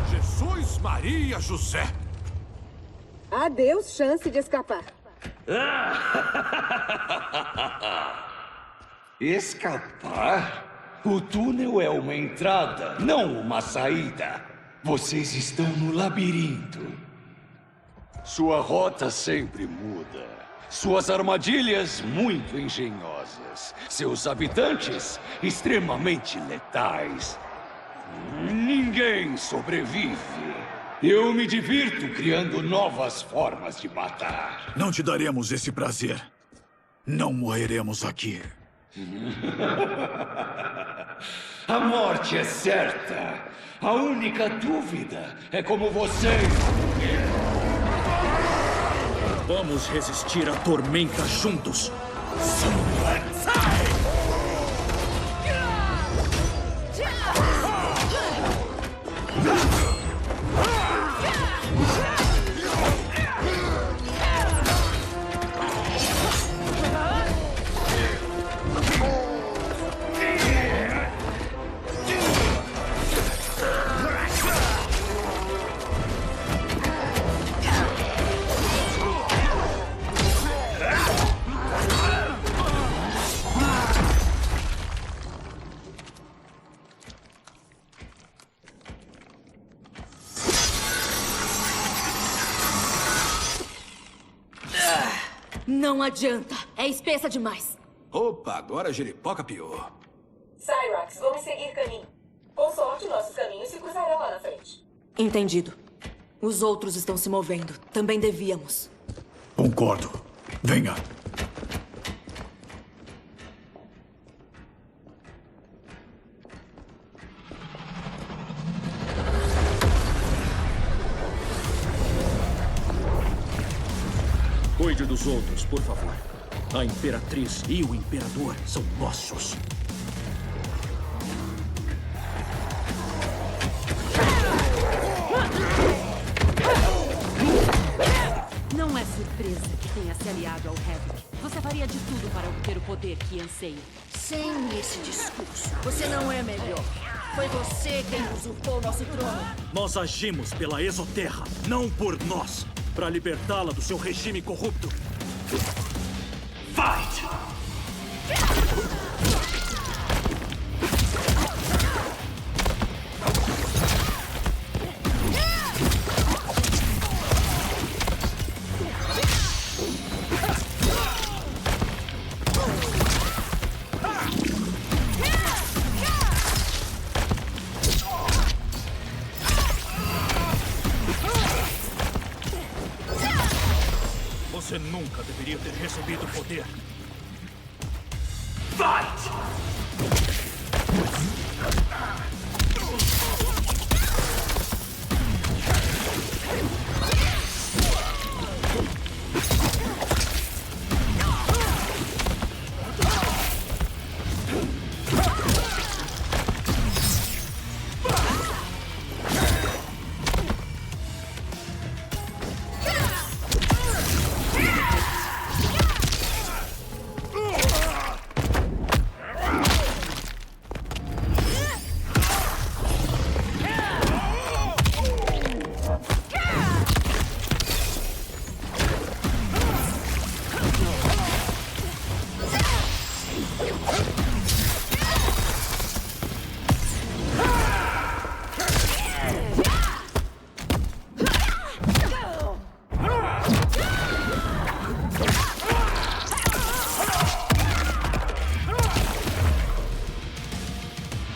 Jesus Maria José!
Adeus chance de escapar.
Escapar? O túnel é uma entrada, não uma saída. Vocês estão no labirinto. Sua rota sempre muda. Suas armadilhas muito engenhosas. Seus habitantes extremamente letais. Ninguém sobrevive. Eu me divirto criando novas formas de matar.
Não te daremos esse prazer. Não morreremos aqui.
A morte é certa. A única dúvida é como vocês
Vamos resistir à tormenta juntos.
Não adianta. É espessa demais.
Opa, agora a jeripoca pior.
Cyrax, vamos seguir caminho. Com sorte, nossos caminhos se cruzarão lá na frente.
Entendido. Os outros estão se movendo. Também devíamos.
Concordo. Venha.
Cuide dos outros, por favor. A Imperatriz e o Imperador são nossos.
Não é surpresa que tenha se aliado ao Havoc. Você faria de tudo para obter o poder que anseia.
Sem esse discurso, você não é melhor. Foi você quem usurpou nosso trono.
Nós agimos pela Exoterra, não por nós. Para libertá-la do seu regime corrupto.
Fight!
Você nunca deveria ter recebido poder.
Fight!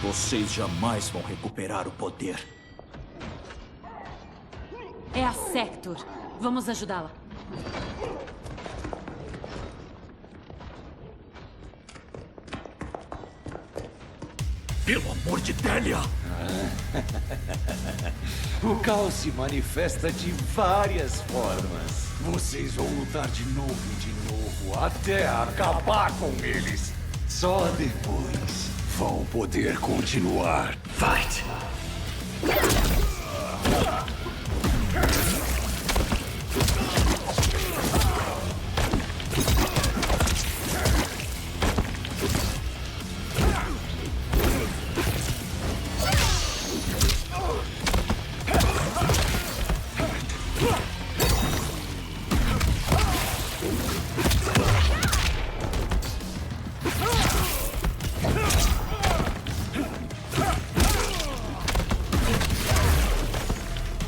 Vocês jamais vão recuperar o poder.
É a Sector. Vamos ajudá-la.
Pelo amor de Delia!
O caos se manifesta de várias formas. Vocês vão lutar de novo e de novo até acabar com eles. Só depois vão poder continuar. Fight!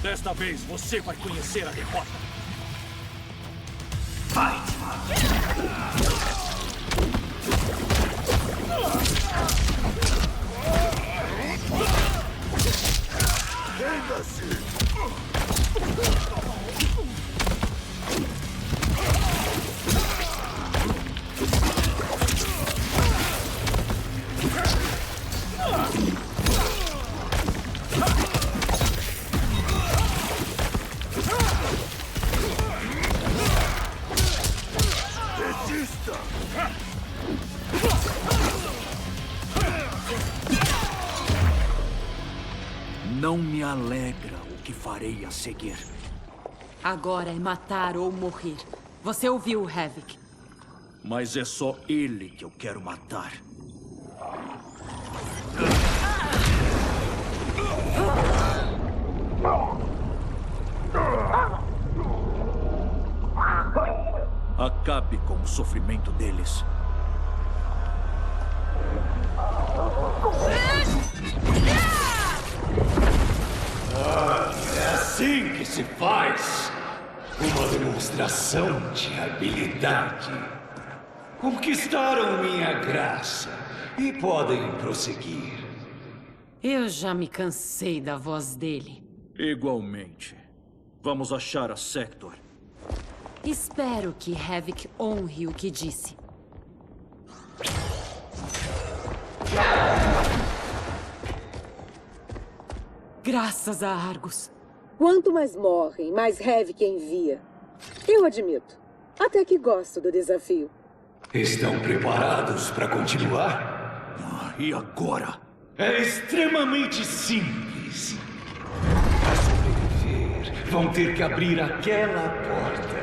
Desta vez você vai conhecer a derrota.
Fight! Renda-se!
Não me alegra o que farei a seguir.
Agora é matar ou morrer. Você ouviu o Havoc.
Mas é só ele que eu quero matar. Acabe com o sofrimento deles.
É assim que se faz.
Uma demonstração de habilidade. Conquistaram minha graça e podem prosseguir.
Eu já me cansei da voz dele.
Igualmente. Vamos achar a Sector.
Espero que Havoc honre o que disse. Graças a Argus.
Quanto mais morrem, mais Havoc envia. Eu admito. Até que gosto do desafio.
Estão preparados para continuar?
E agora?
É extremamente simples. Para sobreviver, vão ter que abrir aquela porta.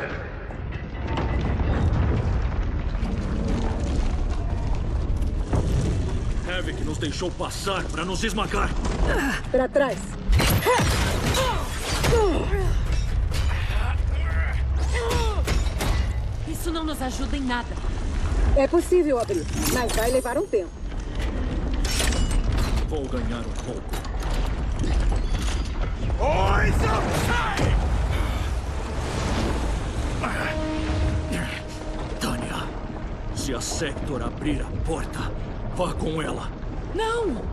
Havoc nos deixou passar para nos esmagar.
Para trás.
Isso não nos ajuda em nada.
É possível abrir, mas vai levar um tempo.
Vou ganhar um pouco. Tanya, se a Sector abrir a porta, vá com ela.
Não!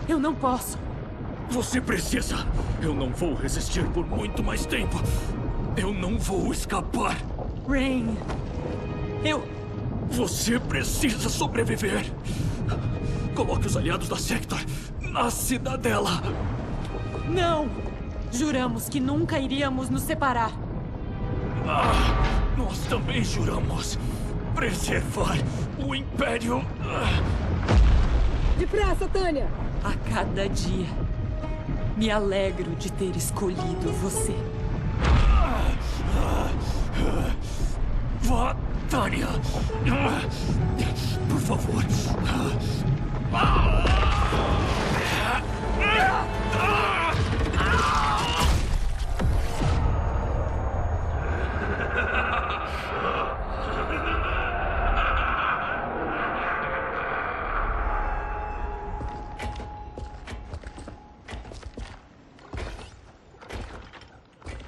Eu não posso.
Você precisa. Eu não vou resistir por muito mais tempo. Eu não vou escapar.
Rain,
Você precisa sobreviver. Coloque os aliados da Sector na cidadela.
Não! Juramos que nunca iríamos nos separar.
Nós também juramos preservar o Império.
Depressa, Tanya!
A cada dia, me alegro de ter escolhido você.
Vá, Tanya. Por favor.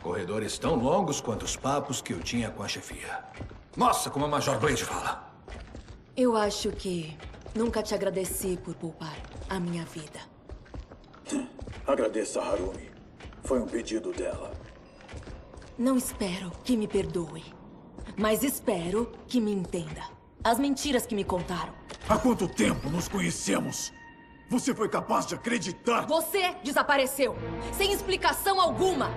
Corredores tão longos quanto os papos que eu tinha com a chefia. Nossa, como a Major Blade fala.
Eu acho que nunca te agradeci por poupar a minha vida.
Agradeça a Harumi. Foi um pedido dela.
Não espero que me perdoe, mas espero que me entenda. As mentiras que me contaram.
Há quanto tempo nos conhecemos? Você foi capaz de acreditar?
Você desapareceu, sem explicação alguma.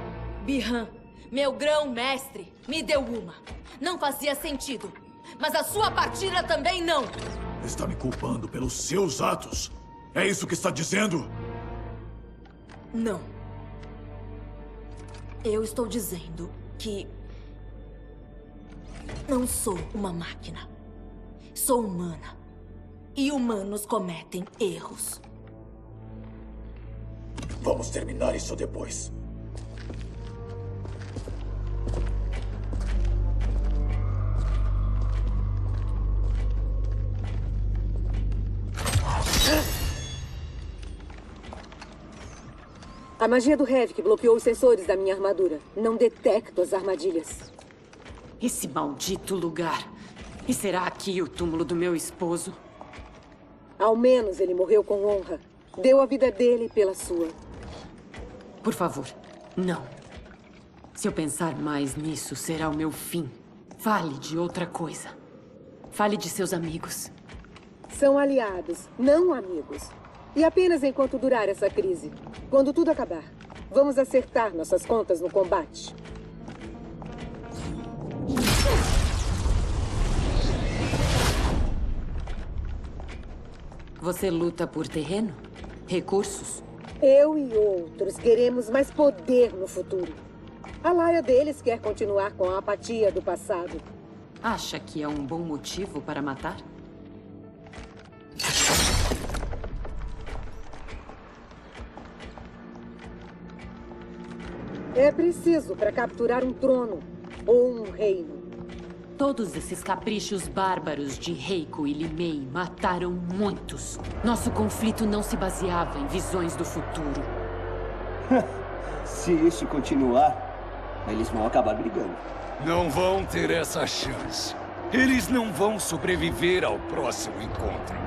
Bihan, meu grão-mestre, me deu uma. Não fazia sentido, mas a sua partida também não.
Está me culpando pelos seus atos? É isso que está dizendo?
Não. Eu estou dizendo que não sou uma máquina. Sou humana. E humanos cometem erros.
Vamos terminar isso depois.
A magia do Havoc bloqueou os sensores da minha armadura. Não detecto as armadilhas.
Esse maldito lugar. E será aqui o túmulo do meu esposo?
Ao menos ele morreu com honra. Deu a vida dele pela sua.
Por favor, não. Se eu pensar mais nisso, será o meu fim. Fale de outra coisa. Fale de seus amigos.
São aliados, não amigos. E apenas enquanto durar essa crise. Quando tudo acabar, vamos acertar nossas contas no combate.
Você luta por terreno? Recursos?
Eu e outros queremos mais poder no futuro. A laia deles quer continuar com a apatia do passado.
Acha que é um bom motivo para matar?
É preciso para capturar um trono ou um reino.
Todos esses caprichos bárbaros de Reiko e Limei mataram muitos. Nosso conflito não se baseava em visões do futuro.
Se isso continuar,
Eles vão acabar brigando.
Não vão ter essa chance. Eles não vão sobreviver ao próximo encontro.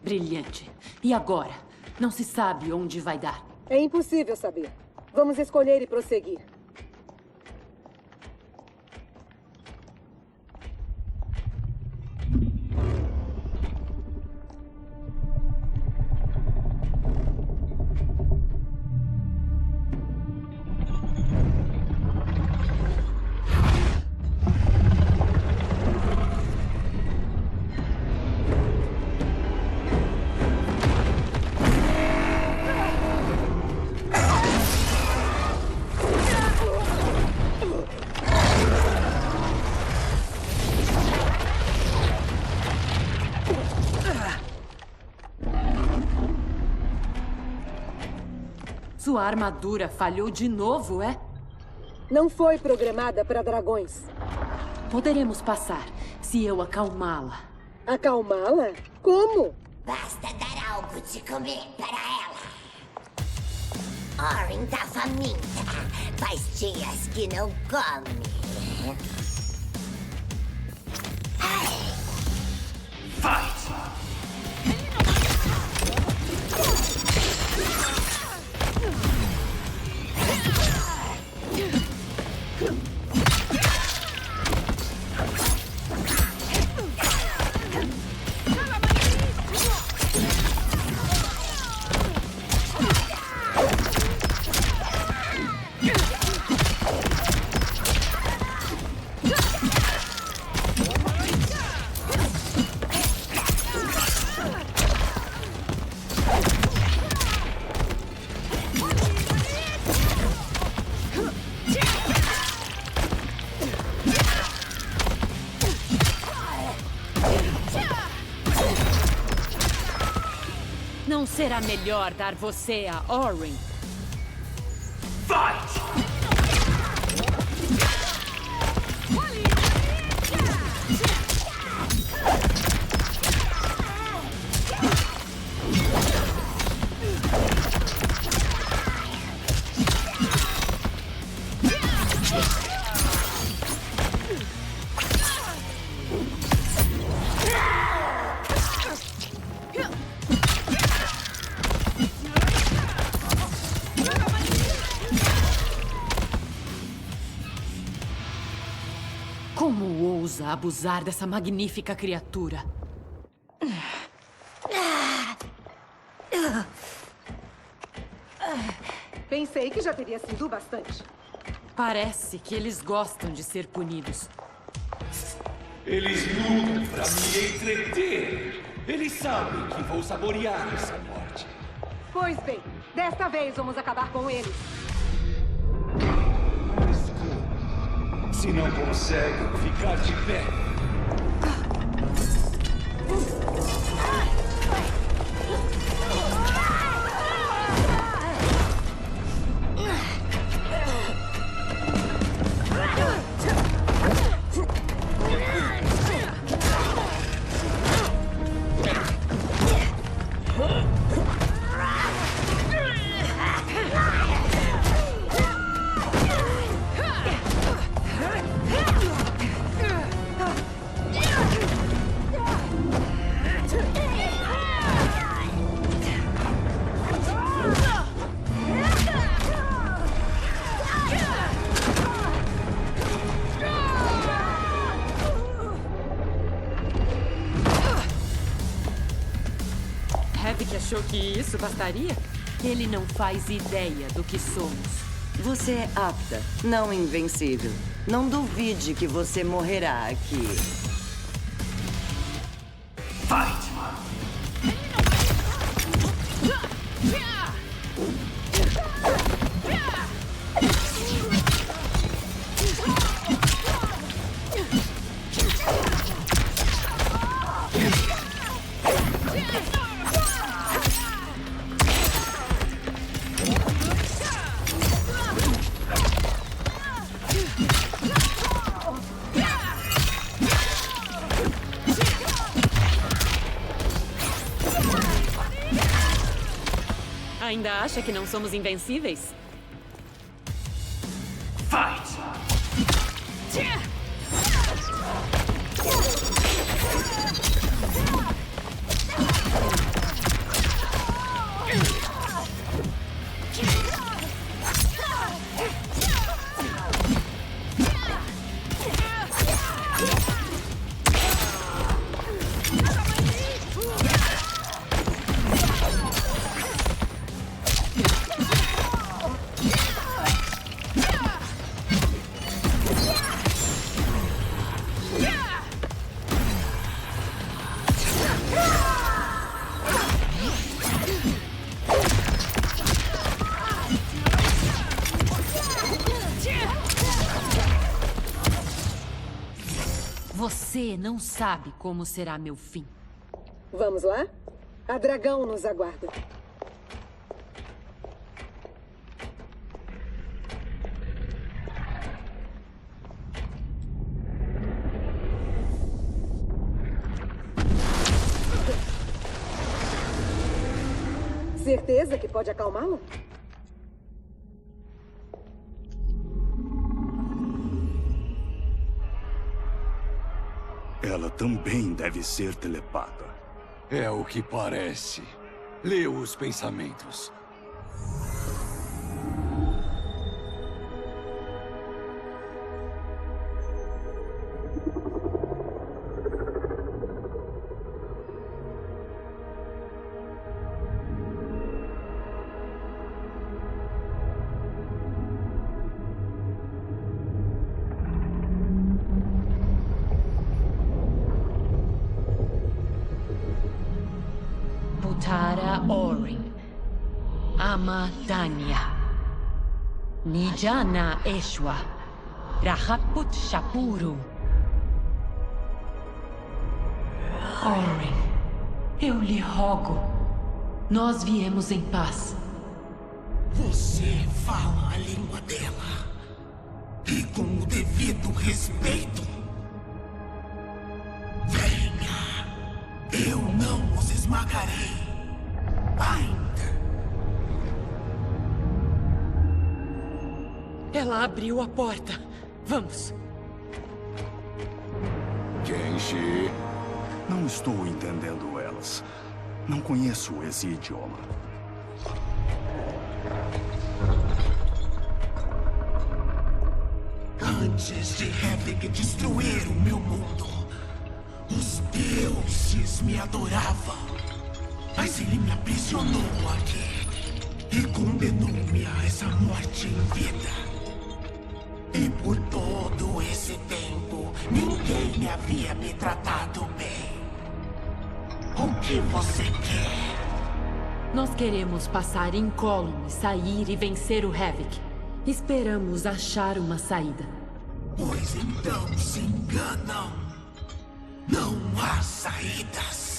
Brilhante. E agora? Não se sabe onde vai dar.
É impossível saber. Vamos escolher e prosseguir.
Sua armadura falhou de novo, é?
Não foi programada para dragões.
Poderemos passar, se eu acalmá-la.
Acalmá-la? Como?
Basta dar algo de comer para ela. Orin tá faminta. Faz dias que não come.
Fight!
Não será melhor dar você a Orin?
Fight!
Como ousa abusar dessa magnífica criatura?
Pensei que já teria sido bastante.
Parece que eles gostam de ser punidos.
Eles lutam pra me entreter. Eles sabem que vou saborear essa morte.
Pois bem, desta vez vamos acabar com eles.
Se não conseguem ficar de pé.
Havoc achou que isso bastaria? Ele não faz ideia do que somos.
Você é apta, não invencível. Não duvide que você morrerá aqui.
Fight!
Ainda acha que não somos invencíveis?
Fight!
Você não sabe como será meu fim.
Vamos lá? A dragão nos aguarda. Certeza que pode acalmá-lo?
Ela também deve ser telepata.
É o que parece. Leu os pensamentos.
Tara Orin, Ama Danya, Nijana Eshwa, Rahaput Shapuru. Orin, eu lhe rogo, nós viemos em paz.
Você fala a língua dela, e com o devido respeito. Venha, eu não os esmagarei. Ainda.
Ela abriu a porta. Vamos.
Kenshi.
Não estou entendendo elas. Não conheço esse idioma.
Antes de Hevig destruir o meu mundo, os deuses me adoravam. Mas ele me aprisionou aqui e condenou-me a essa morte em vida. E por todo esse tempo, ninguém havia me tratado bem. O que você quer?
Nós queremos passar incólume, sair e vencer o Hevig. Esperamos achar uma saída.
Pois então se enganam. Não há saídas.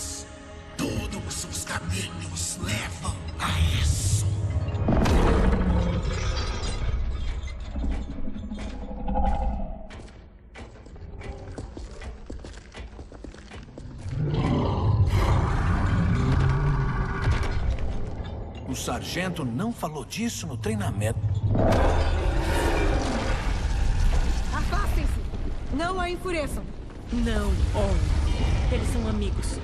Todos os caminhos levam a isso.
O sargento não falou disso no treinamento.
Afastem-se! Não a enfureçam!
Não, Orin. Eles são amigos.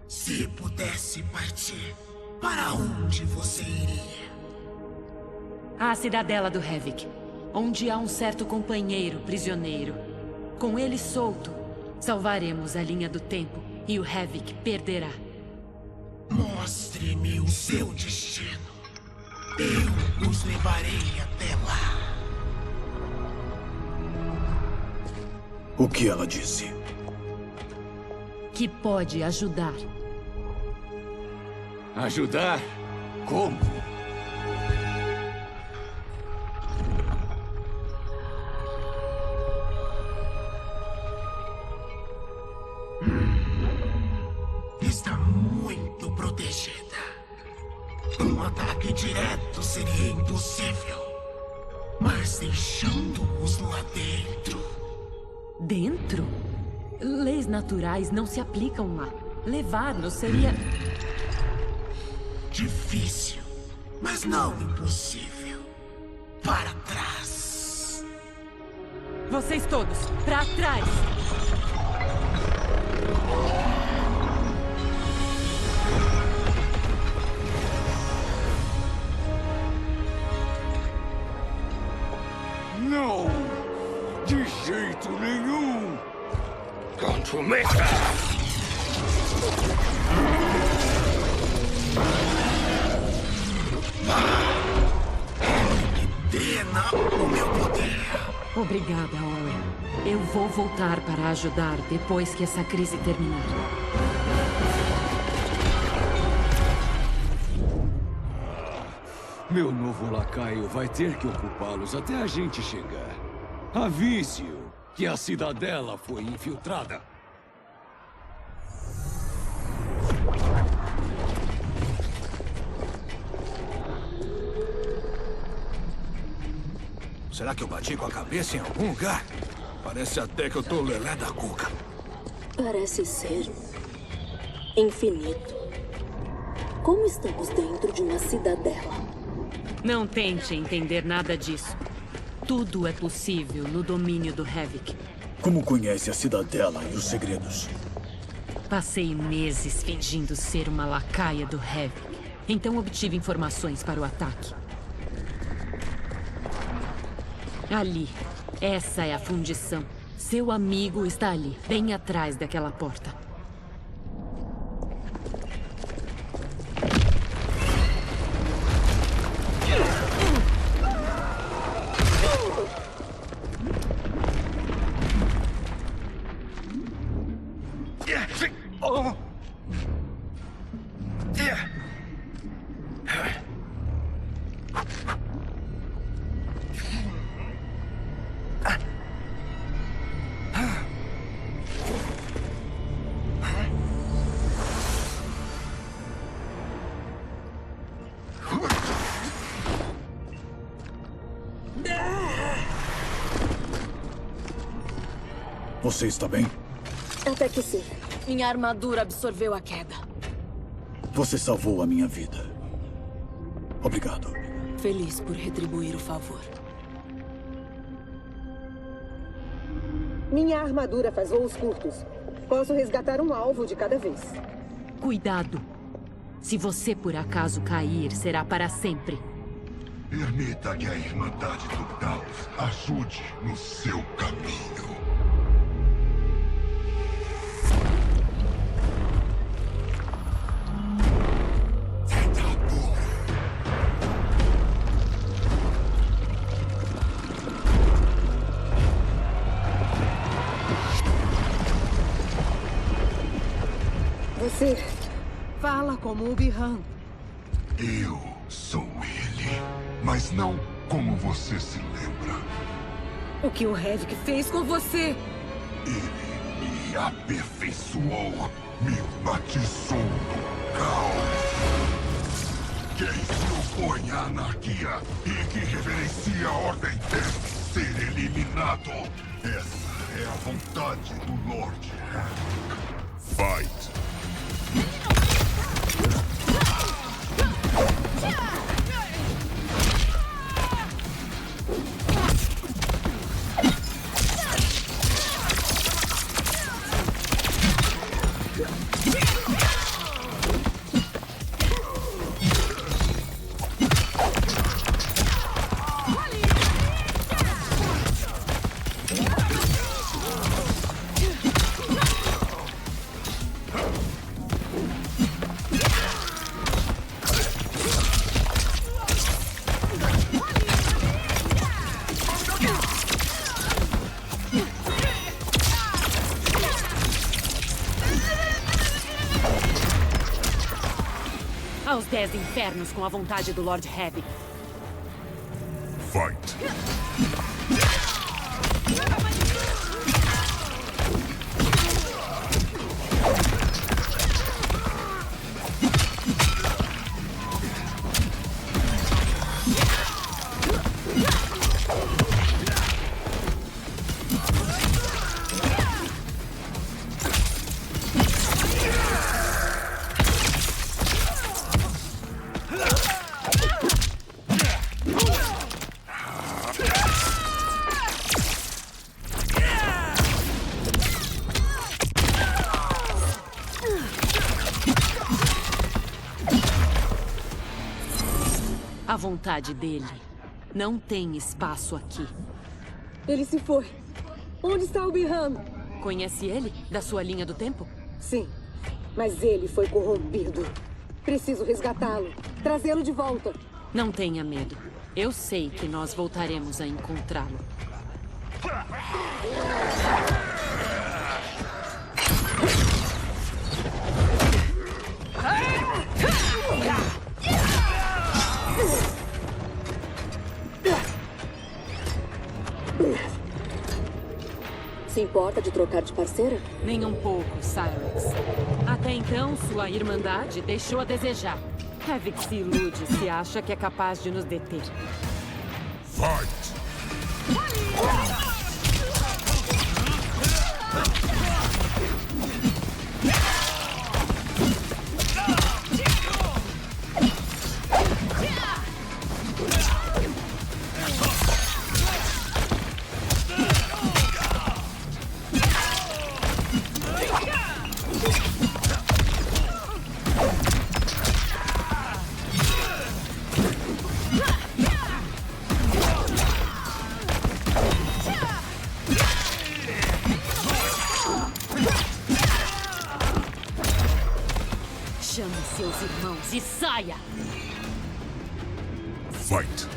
Se pudesse partir, para onde você iria?
À cidadela do Hevig, onde há um certo companheiro prisioneiro. Com ele solto, salvaremos a linha do tempo e o Hevig perderá.
Mostre-me o seu destino. Eu os levarei até lá.
O que ela disse?
Que pode ajudar.
Ajudar? Como?
Está muito protegida. Um ataque direto seria impossível. Mas deixando-os lá dentro...
Dentro? Leis naturais não se aplicam lá.
Levar-nos seria...
Difícil, mas não impossível. Para trás.
Vocês todos, pra trás!
Não! De jeito nenhum!
Can't make
Ordena o meu poder.
Obrigada, Owen. Eu vou voltar para ajudar depois que essa crise terminar.
Meu novo lacaio vai ter que ocupá-los até a gente chegar. Avise-o que a cidadela foi infiltrada.
Será que eu bati com a cabeça em algum lugar? Parece até que eu tô lelé da cuca.
Parece ser infinito. Como estamos dentro de uma cidadela?
Não tente entender nada disso. Tudo é possível no domínio do Havoc.
Como conhece a cidadela e os segredos?
Passei meses fingindo ser uma lacaia do Havoc. Então obtive informações para o ataque. Ali. Essa é a fundição. Seu amigo está ali, bem atrás daquela porta.
Você está bem?
Até que sim.
Minha armadura absorveu a queda.
Você salvou a minha vida. Obrigado.
Feliz por retribuir o favor.
Minha armadura faz voos curtos. Posso resgatar um alvo de cada vez.
Cuidado. Se você por acaso cair, será para sempre.
Permita que a Irmandade do Caos ajude no seu caminho.
Você fala como o Bihan.
Eu sou ele, mas não como você se lembra.
O que o Havoc fez com você?
Ele me aperfeiçoou, me batizou no caos. Quem se opõe à anarquia e que reverencia a ordem deve ser eliminado. Essa é a vontade do Lord Havoc. Fight!
Aos 10 infernos com a vontade do Lord Havoc.
Fight!
A vontade dele não tem espaço aqui.
Ele se foi. Onde está o Bihan?
Conhece ele? Da sua linha do tempo?
Sim, mas ele foi corrompido. Preciso resgatá-lo. Trazê-lo de volta.
Não tenha medo. Eu sei que nós voltaremos a encontrá-lo.
Se importa de trocar de parceira?
Nem um pouco, Cyrex. Até então, sua irmandade deixou a desejar. Havoc se ilude se acha que é capaz de nos deter.
Fight!
Chame seus irmãos e saia!
Fight!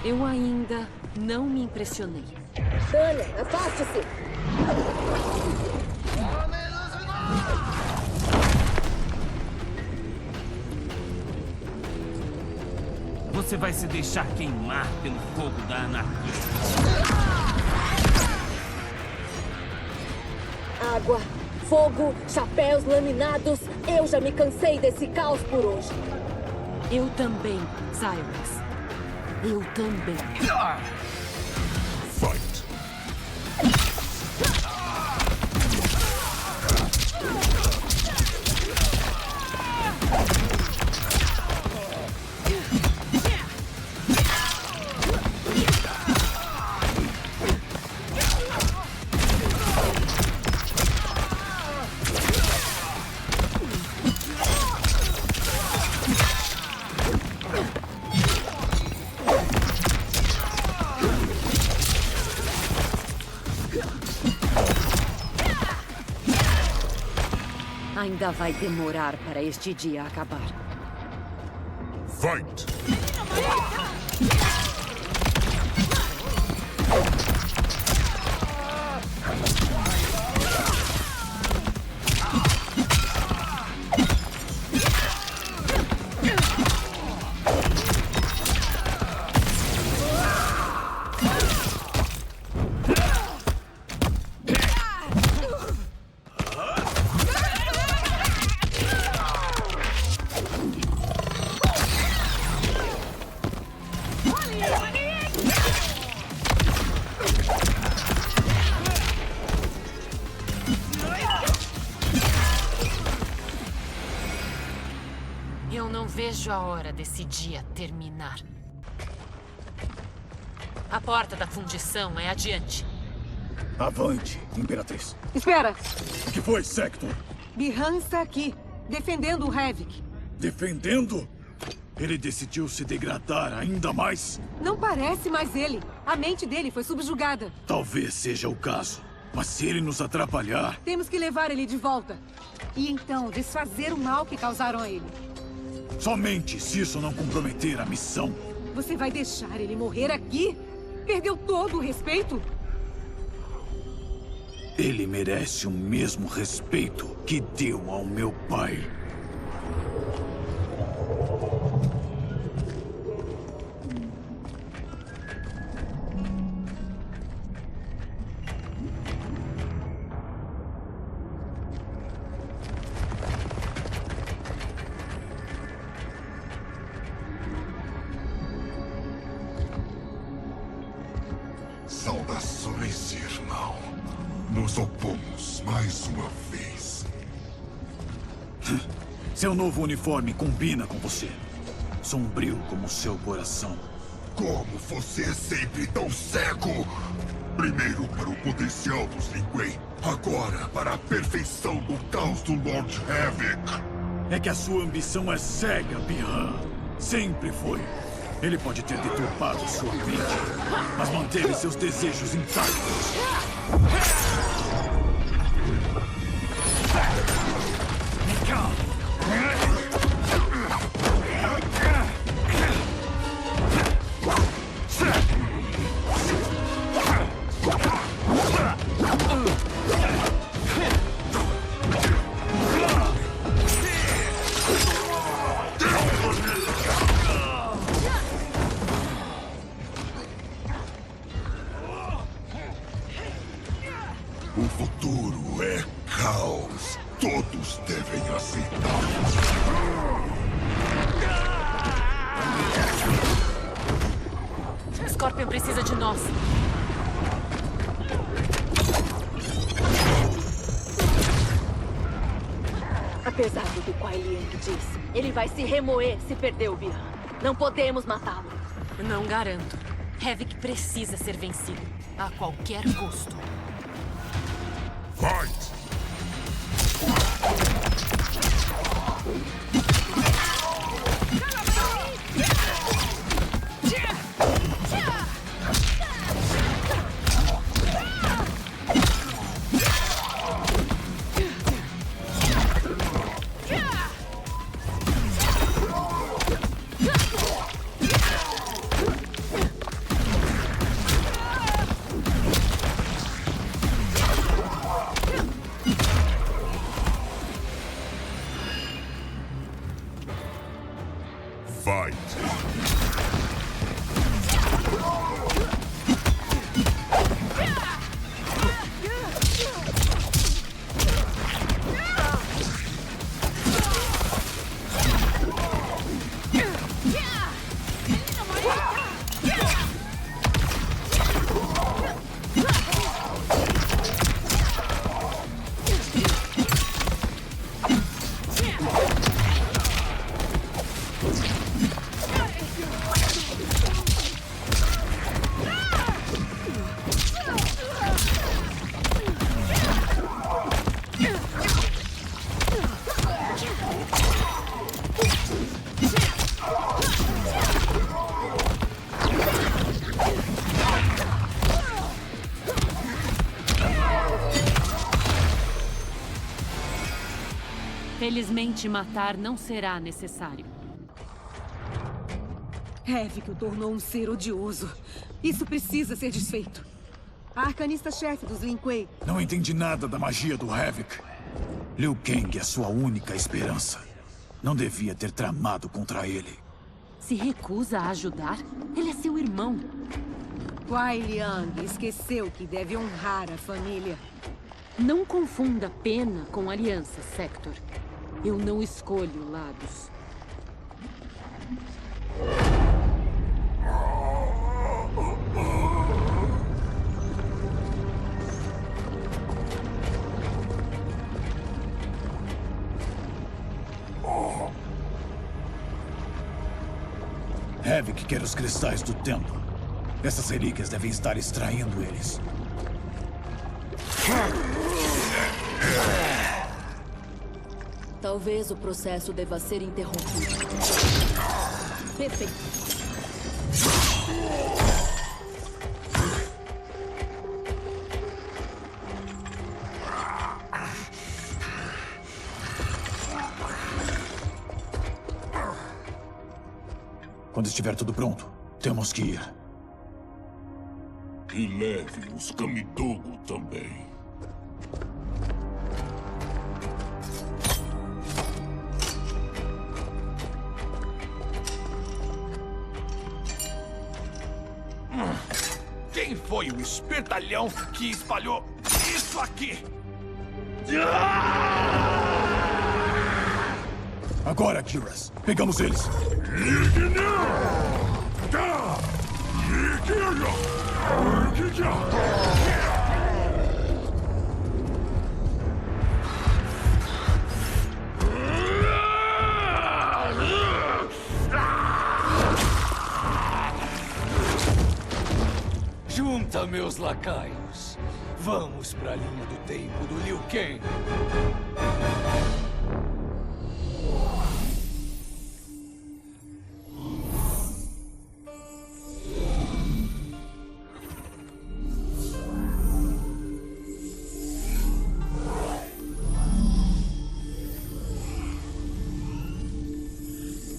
Eu ainda não me impressionei.
Tânia, afaste-se!
Você vai se deixar queimar pelo fogo da anarquia.
Água, fogo, chapéus laminados. Eu já me cansei desse caos por hoje.
Eu também, Cyrex. Eu também.
Fight!
Ainda vai demorar para este dia acabar.
Fight!
Eu não vejo a hora desse dia terminar. A porta da fundição é adiante.
Avante, Imperatriz.
Espera!
O que foi, Sector?
Bihan está aqui, defendendo o Havoc.
Defendendo? Ele decidiu se degradar ainda mais?
Não parece mais ele. A mente dele foi subjugada.
Talvez seja o caso. Mas se ele nos atrapalhar...
Temos que levar ele de volta. E então desfazer o mal que causaram a ele.
Somente se isso não comprometer a missão.
Você vai deixar ele morrer aqui? Perdeu todo o respeito?
Ele merece o mesmo respeito que deu ao meu pai.
Saudações, irmão. Nos opomos mais uma vez.
Seu novo uniforme combina com você. Sombrio como seu coração.
Como você é sempre tão cego! Primeiro para o potencial dos Lin Kuei, agora para a perfeição do caos do Lord Havoc.
É que a sua ambição é cega, Bi-Han. Sempre foi. Ele pode ter deturpado sua mente, mas manteve seus desejos intactos.
O futuro é caos. Todos devem aceitar.
Scorpion precisa de nós.
Apesar do que Kuai Liang disse, ele vai se remoer se perder o Bi-Han. Não podemos matá-lo.
Não garanto. Havoc precisa ser vencido. A qualquer custo.
Fight! Fight!
Felizmente, matar não será necessário.
Havoc o tornou um ser odioso. Isso precisa ser desfeito. A arcanista-chefe dos Lin Kuei.
Não entendi nada da magia do Havoc. Liu Kang é sua única esperança. Não devia ter tramado contra ele.
Se recusa a ajudar? Ele é seu irmão.
Kuai Liang esqueceu que deve honrar a família.
Não confunda pena com aliança, Sector. Eu não escolho lados.
Havoc quer os cristais do templo. Essas relíquias devem estar extraindo eles.
Talvez o processo deva ser interrompido. Perfeito.
Quando estiver tudo pronto, temos que ir.
E leve os Kamidogo também.
Quem foi o espertalhão que espalhou isso aqui?
Agora, Kyras. Pegamos eles.
Junta, meus lacaios. Vamos para a linha do tempo do Liu Kang.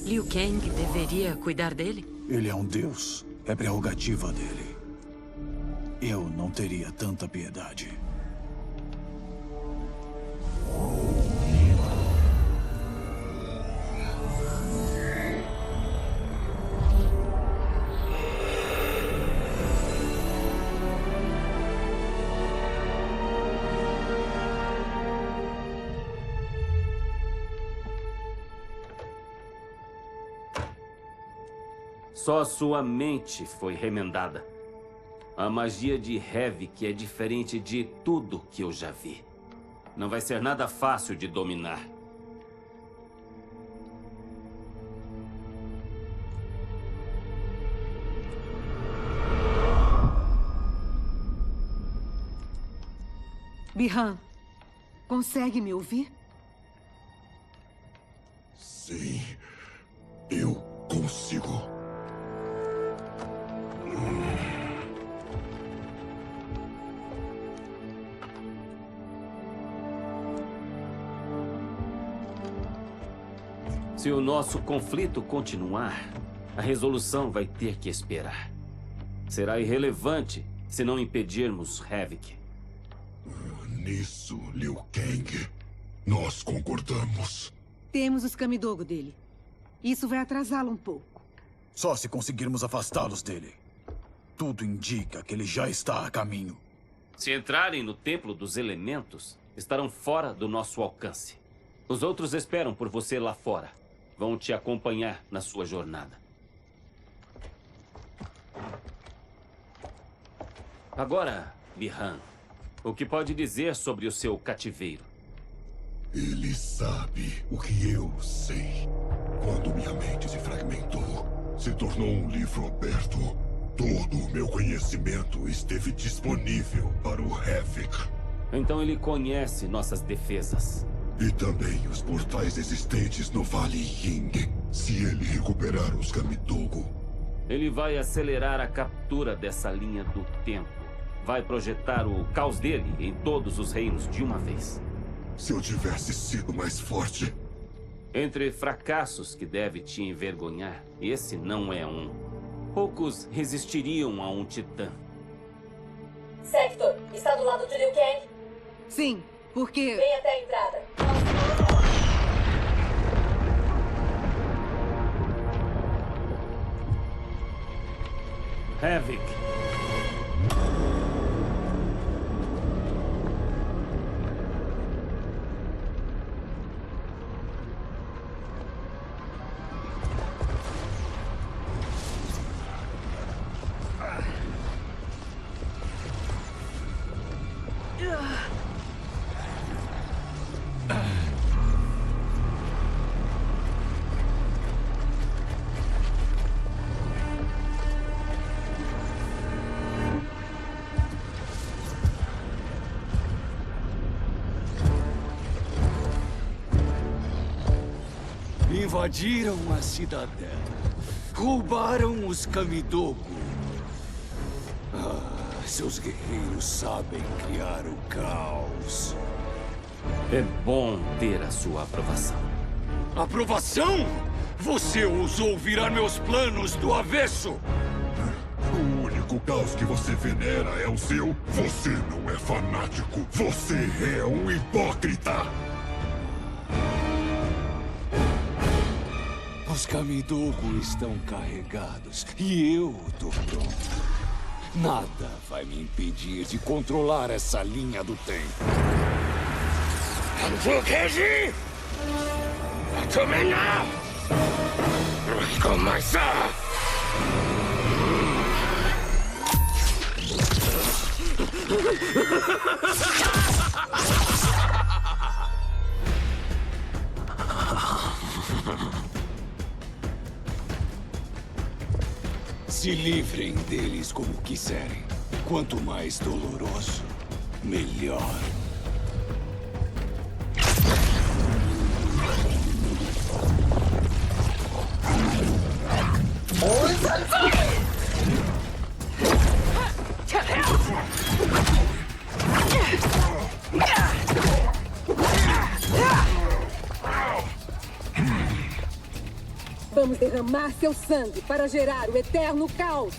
Liu Kang deveria cuidar dele?
Ele é um deus. É prerrogativa dele. Eu não teria tanta piedade.
Só sua mente foi remendada. A magia de Havoc é diferente de tudo que eu já vi. Não vai ser nada fácil de dominar.
Bi-Han, consegue me ouvir?
Sim, eu consigo.
Se o nosso conflito continuar, a resolução vai ter que esperar. Será irrelevante se não impedirmos Havoc.
Nisso, Liu Kang, nós concordamos.
Temos os Kamidogo dele. Isso vai atrasá-lo um pouco.
Só se conseguirmos afastá-los dele. Tudo indica que ele já está a caminho.
Se entrarem no Templo dos Elementos, estarão fora do nosso alcance. Os outros esperam por você lá fora. Vão te acompanhar na sua jornada. Agora, Bi-Han, o que pode dizer sobre o seu cativeiro?
Ele sabe o que eu sei. Quando minha mente se fragmentou, se tornou um livro aberto, todo o meu conhecimento esteve disponível para o Havoc.
Então ele conhece nossas defesas.
E também os portais existentes no Vale Ying. Se ele recuperar os Kamidogo,
ele vai acelerar a captura dessa linha do tempo. Vai projetar o caos dele em todos os reinos de uma vez.
Se eu tivesse sido mais forte...
Entre fracassos que deve te envergonhar, esse não é um. Poucos resistiriam a um titã.
Sector, está do lado de Liu Kang?
Sim, porque...
Vem até a entrada.
Havoc.
Invadiram a cidadela. Roubaram os Kamidogo. Seus guerreiros sabem criar o caos.
É bom ter a sua aprovação.
Aprovação? Você ousou virar meus planos do avesso!
O único caos que você venera é o seu. Você não é fanático. Você é um hipócrita.
Os Kamidogu estão carregados e eu tô pronto. Nada vai me impedir de controlar essa linha do tempo. Se livrem deles como quiserem. Quanto mais doloroso, melhor.
Vamos derramar seu sangue para gerar o eterno caos.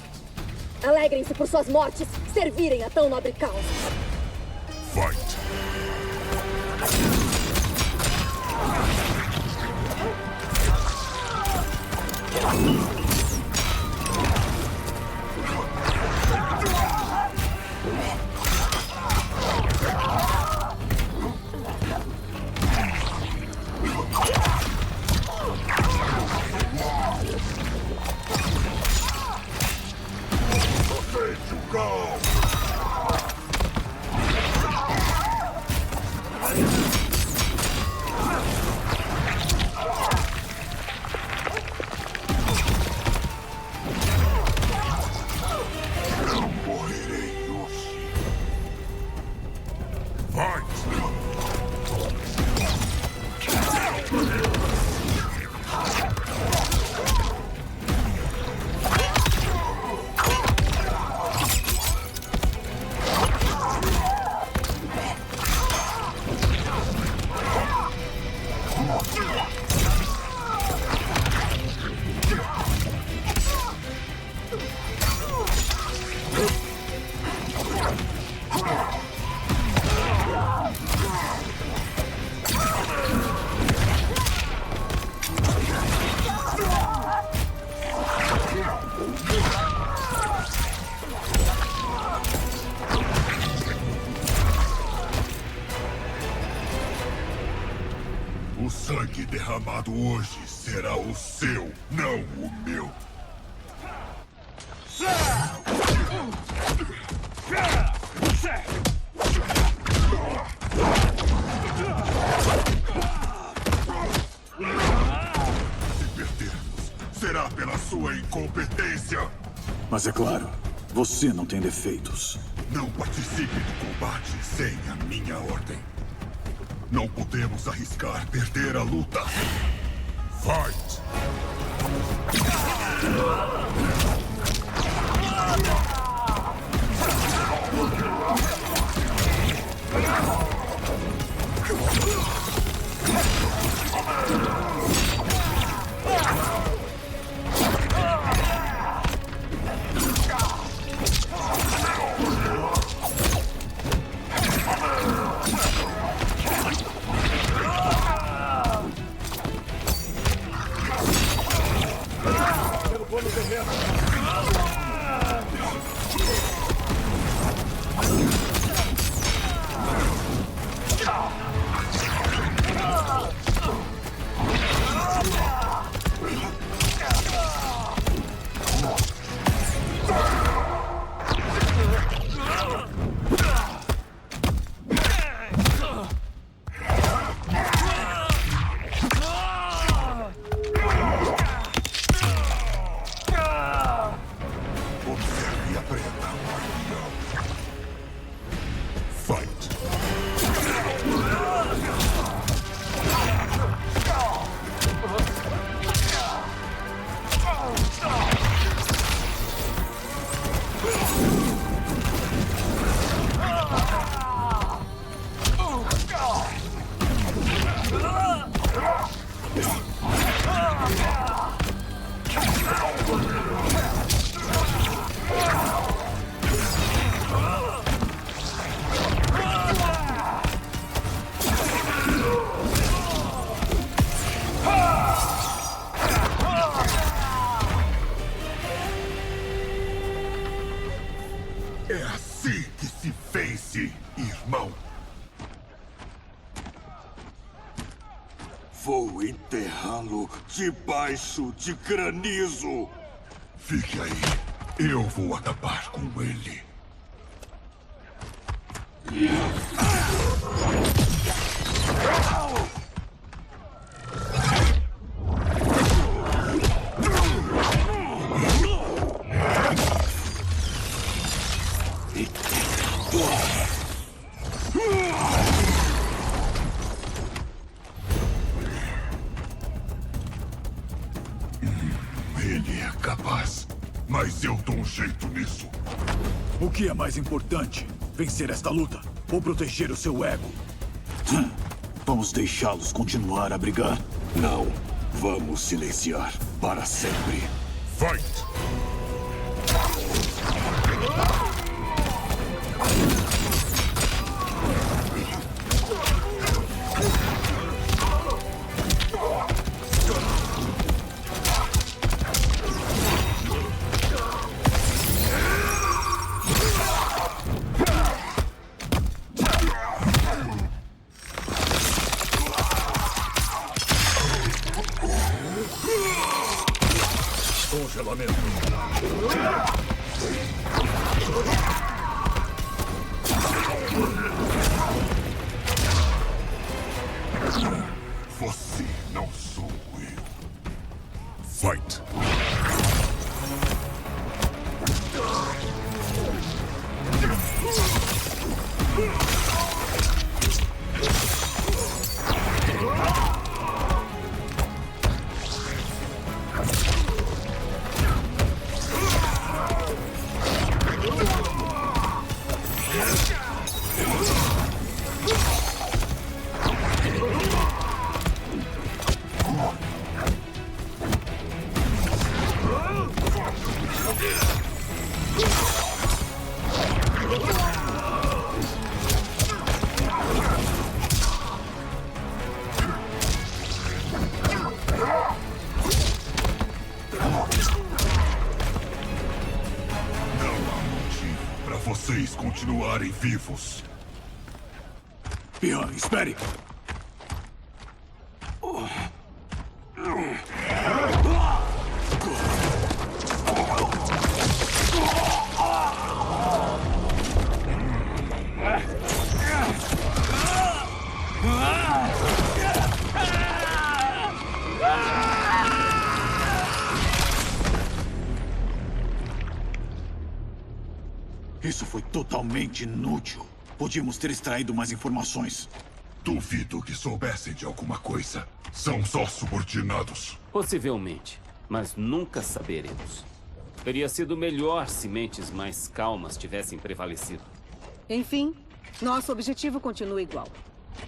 Alegrem-se por suas mortes, servirem a tão nobre causa.
Fight! O sangue derramado hoje será o seu, não o meu. Se perdermos, será pela sua incompetência.
Mas é claro, você não tem defeitos.
Não participe do combate sem a minha ordem. Não podemos arriscar perder a luta. Fight! debaixo de granizo. Fique aí. Eu vou acabar com ele. Ele é capaz, mas eu dou um jeito nisso.
O que é mais importante? Vencer esta luta ou proteger o seu ego? Vamos deixá-los continuar a brigar?
Não. Vamos silenciar para sempre. Fight! Você não sou eu. Fight! Vocês continuarem vivos.
Bihan, espere! Isso foi totalmente inútil. Podíamos ter extraído mais informações.
Duvido que soubessem de alguma coisa. São só subordinados.
Possivelmente, mas nunca saberemos. Teria sido melhor se mentes mais calmas tivessem prevalecido.
Enfim, nosso objetivo continua igual.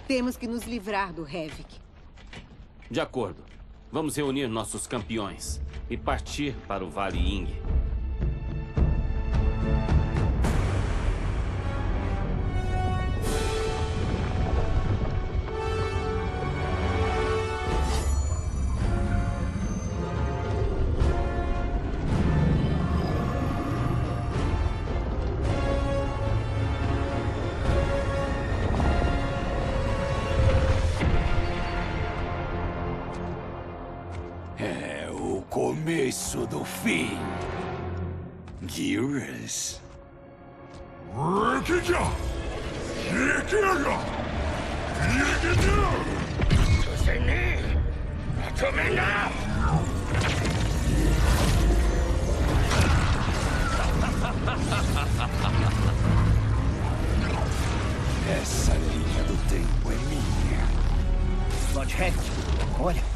Temos que nos livrar do Havoc.
De acordo. Vamos reunir nossos campeões e partir para o Vale Ying.
Começo do fim. Geras. Essa linha do tempo é minha.
Lord Havoc, olha.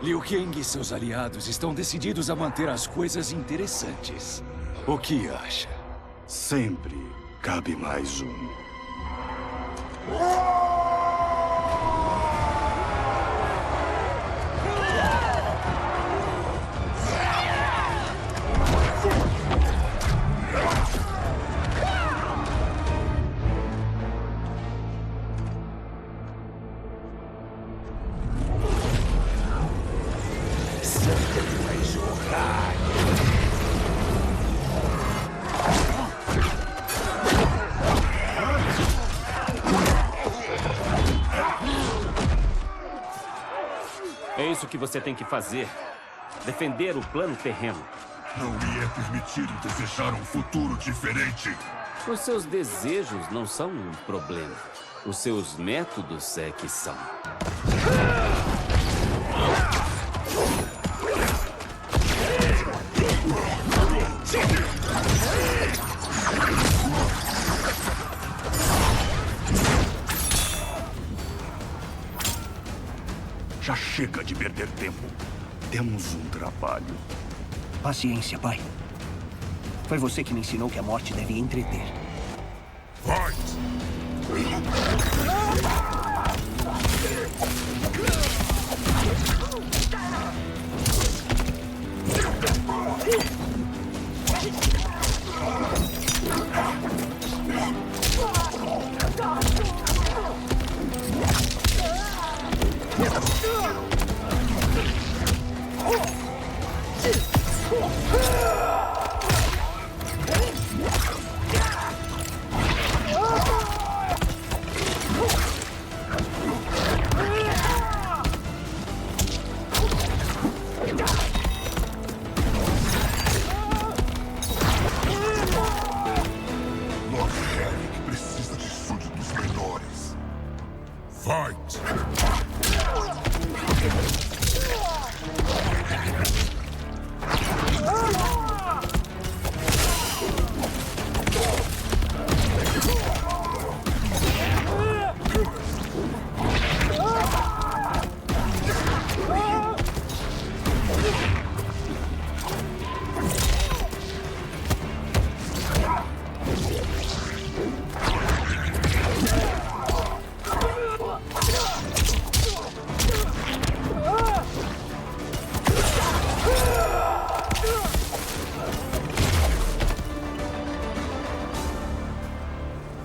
Liu Kang e seus aliados estão decididos a manter as coisas interessantes. O que acha?
Sempre cabe mais um.
que você tem que fazer. Defender o plano terreno.
Não me é permitido desejar um futuro diferente.
Os seus desejos não são um problema. Os seus métodos é que são.
Já chega de perder tempo. Temos um trabalho.
Paciência, pai. Foi você que me ensinou que a morte deve entreter.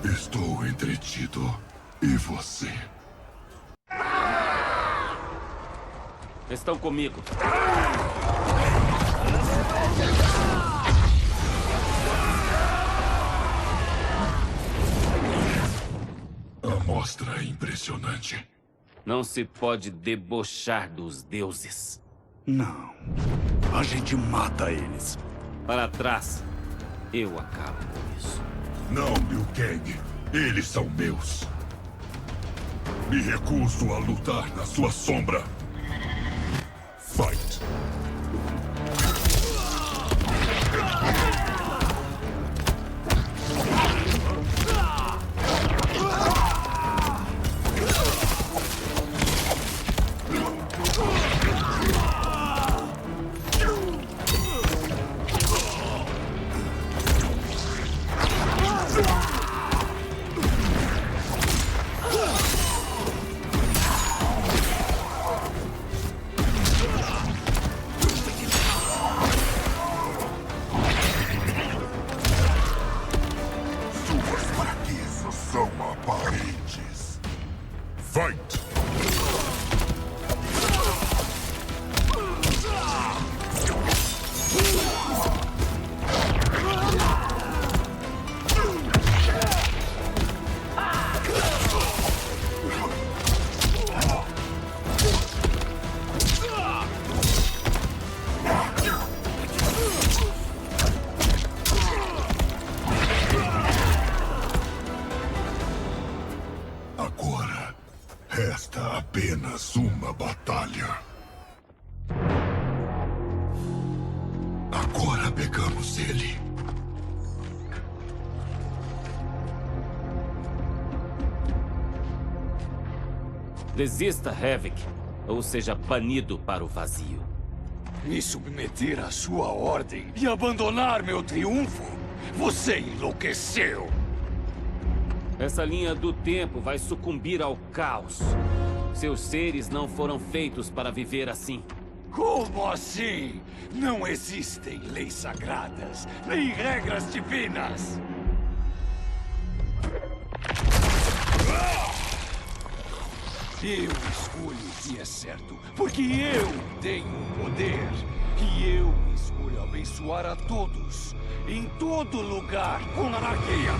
Estou entretido. E você?
Estão comigo.
A mostra é impressionante.
Não se pode debochar dos deuses.
Não. A gente mata eles.
Para trás. Eu acabo com isso.
Não, Liu Kang. Eles são meus. Me recuso a lutar na sua sombra. Fight. Fight! Agora, resta apenas uma batalha. Agora pegamos ele.
Desista, Havoc, ou seja banido para o vazio.
Me submeter à sua ordem e abandonar meu triunfo? Você enlouqueceu!
Essa linha do tempo vai sucumbir ao caos. Seus seres não foram feitos para viver assim.
Como assim? Não existem leis sagradas, nem regras divinas. Eu escolho o que é certo, porque eu tenho o poder. E eu escolho abençoar a todos, em todo lugar, com anarquia.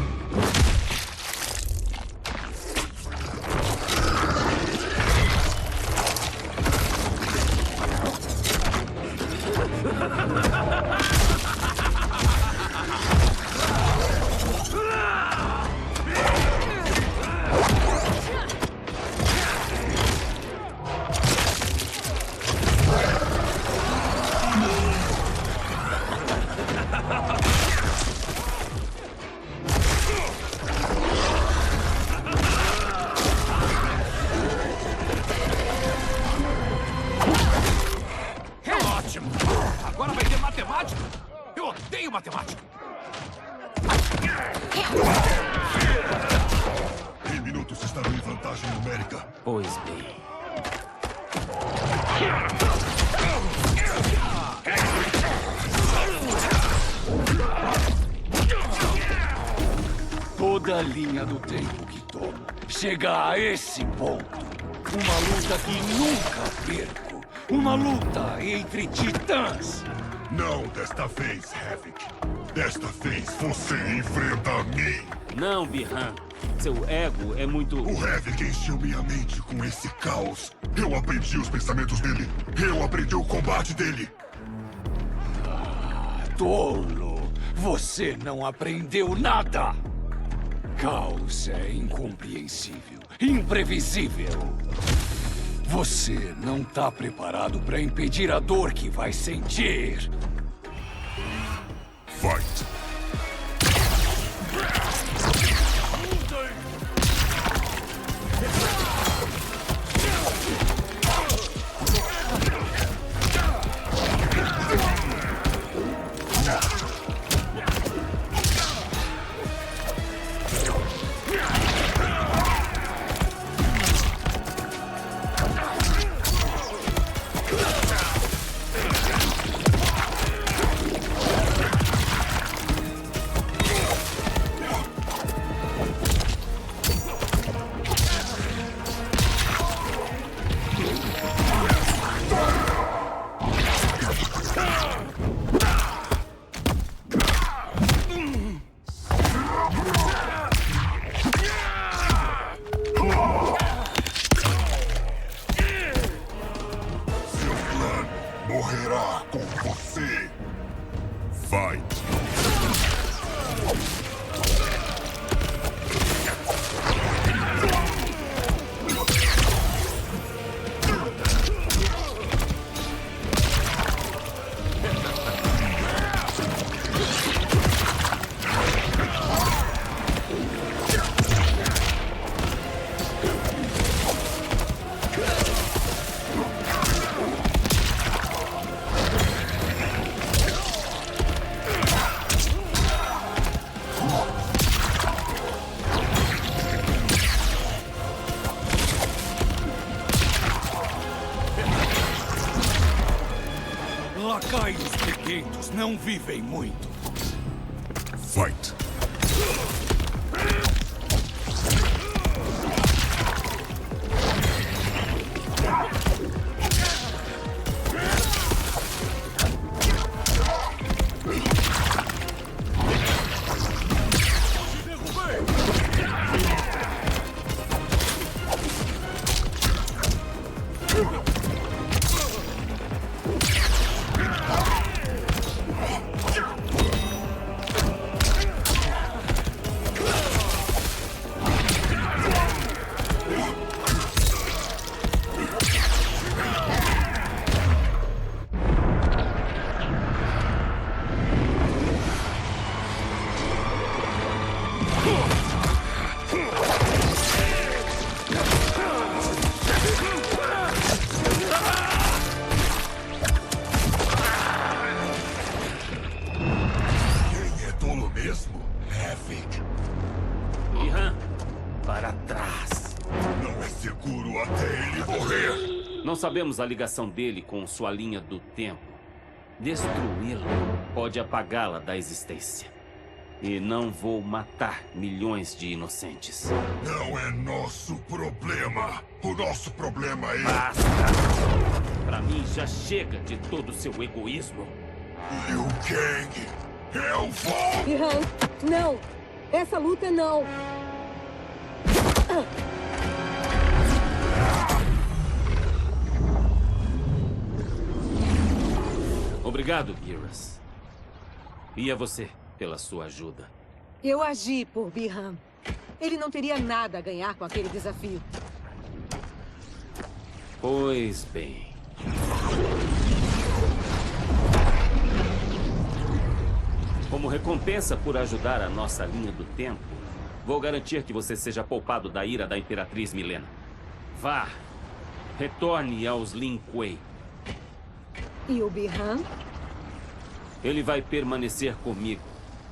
Ótimo! Agora vai ter matemática? Eu odeio matemática!
Em minutos estarão em vantagem numérica.
Pois bem.
Toda a linha do tempo que tomo chega a esse ponto. Uma luta que nunca perco. Uma luta entre titãs.
Não desta vez, Havoc. Desta vez você enfrenta a mim.
Não, Bi-Han. Seu ego é muito...
O Havoc encheu minha mente com esse caos. Eu aprendi os pensamentos dele. Eu aprendi o combate dele.
Tolo! Você não aprendeu nada! Caos é incompreensível, imprevisível. Você não tá preparado para impedir a dor que vai sentir.
Fight! Morrerá com você. Fight.
Lacaios pequenos não vivem muito.
Fight.
Bi-Han, para trás.
Não é seguro até ele morrer.
Não sabemos a ligação dele com sua linha do tempo. Destruí-la pode apagá-la da existência. E não vou matar milhões de inocentes.
Não é nosso problema. O nosso problema é...
Basta! Pra mim já chega de todo o seu egoísmo.
Liu Kang, eu vou...
Bi-Han, não! Essa luta não!
Obrigado, Gyras. E a você, pela sua ajuda.
Eu agi por Bi-Han. Ele não teria nada a ganhar com aquele desafio.
Pois bem. Como recompensa por ajudar a nossa linha do tempo, vou garantir que você seja poupado da ira da Imperatriz Milena. Vá. Retorne aos Lin Kuei.
E o Bi-Han?
Ele vai permanecer comigo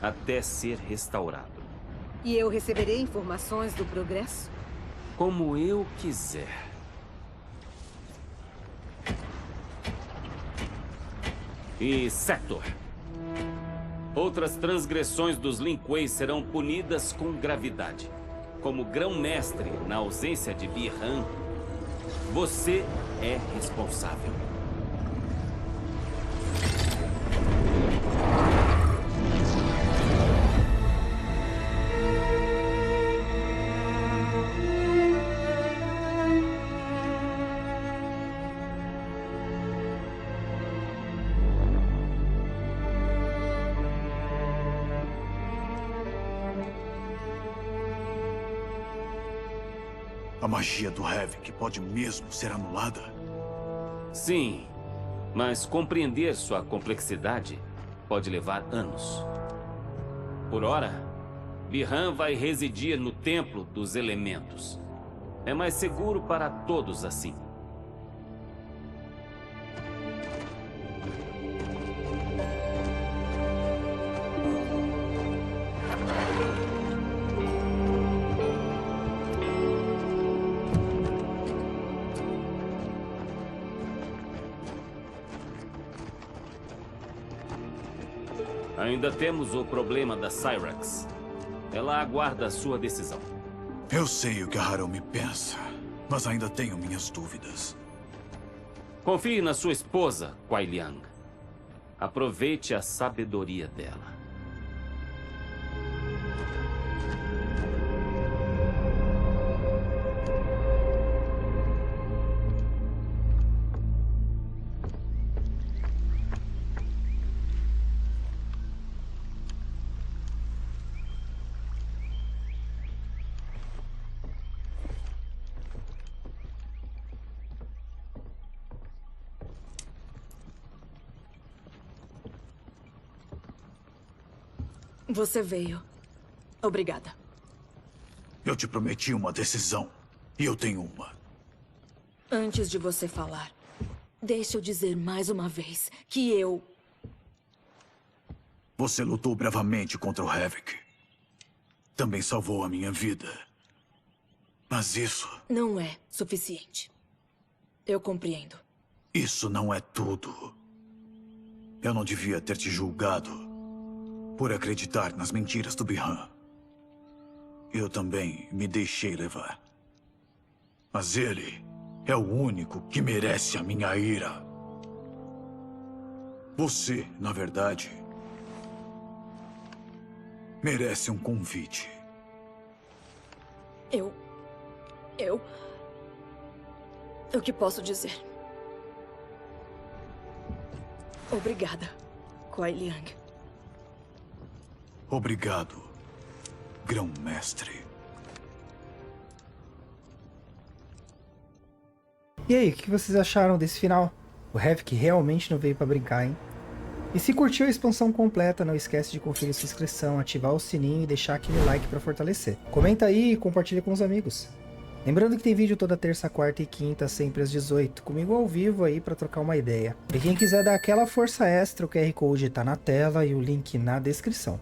até ser restaurado.
E eu receberei informações do progresso?
Como eu quiser. E Sector. Outras transgressões dos Lin Kuei serão punidas com gravidade. Como grão-mestre na ausência de Bi-Han, você é responsável.
A magia do Havoc pode mesmo ser anulada?
Sim, mas compreender sua complexidade pode levar anos. Por ora, Bi-Han vai residir no Templo dos Elementos. É mais seguro para todos assim. Ainda temos o problema da Cyrax. Ela aguarda a sua decisão.
Eu sei o que a Harumi pensa, mas ainda tenho minhas dúvidas.
Confie na sua esposa, Kuai Liang. Aproveite a sabedoria dela.
Você veio. Obrigada.
Eu te prometi uma decisão, e eu tenho uma.
Antes de você falar, deixa eu dizer mais uma vez que eu...
Você lutou bravamente contra o Havoc. Também salvou a minha vida. Mas isso...
não é suficiente. Eu compreendo.
Isso não é tudo. Eu não devia ter te julgado por acreditar nas mentiras do Bi-Han. Eu também me deixei levar. Mas ele é o único que merece a minha ira. Você, na verdade, merece um convite.
O que posso dizer? Obrigada, Kuai Liang.
Obrigado, grão-mestre.
E aí, o que vocês acharam desse final? O Havoc realmente não veio pra brincar, hein? E se curtiu a expansão completa, não esquece de conferir sua inscrição, ativar o sininho e deixar aquele like pra fortalecer. Comenta aí e compartilha com os amigos. Lembrando que tem vídeo toda terça, quarta e quinta, sempre às 18, comigo ao vivo aí pra trocar uma ideia. E quem quiser dar aquela força extra, o QR Code tá na tela e o link na descrição.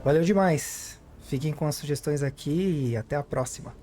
Valeu demais! Fiquem com as sugestões aqui e até a próxima!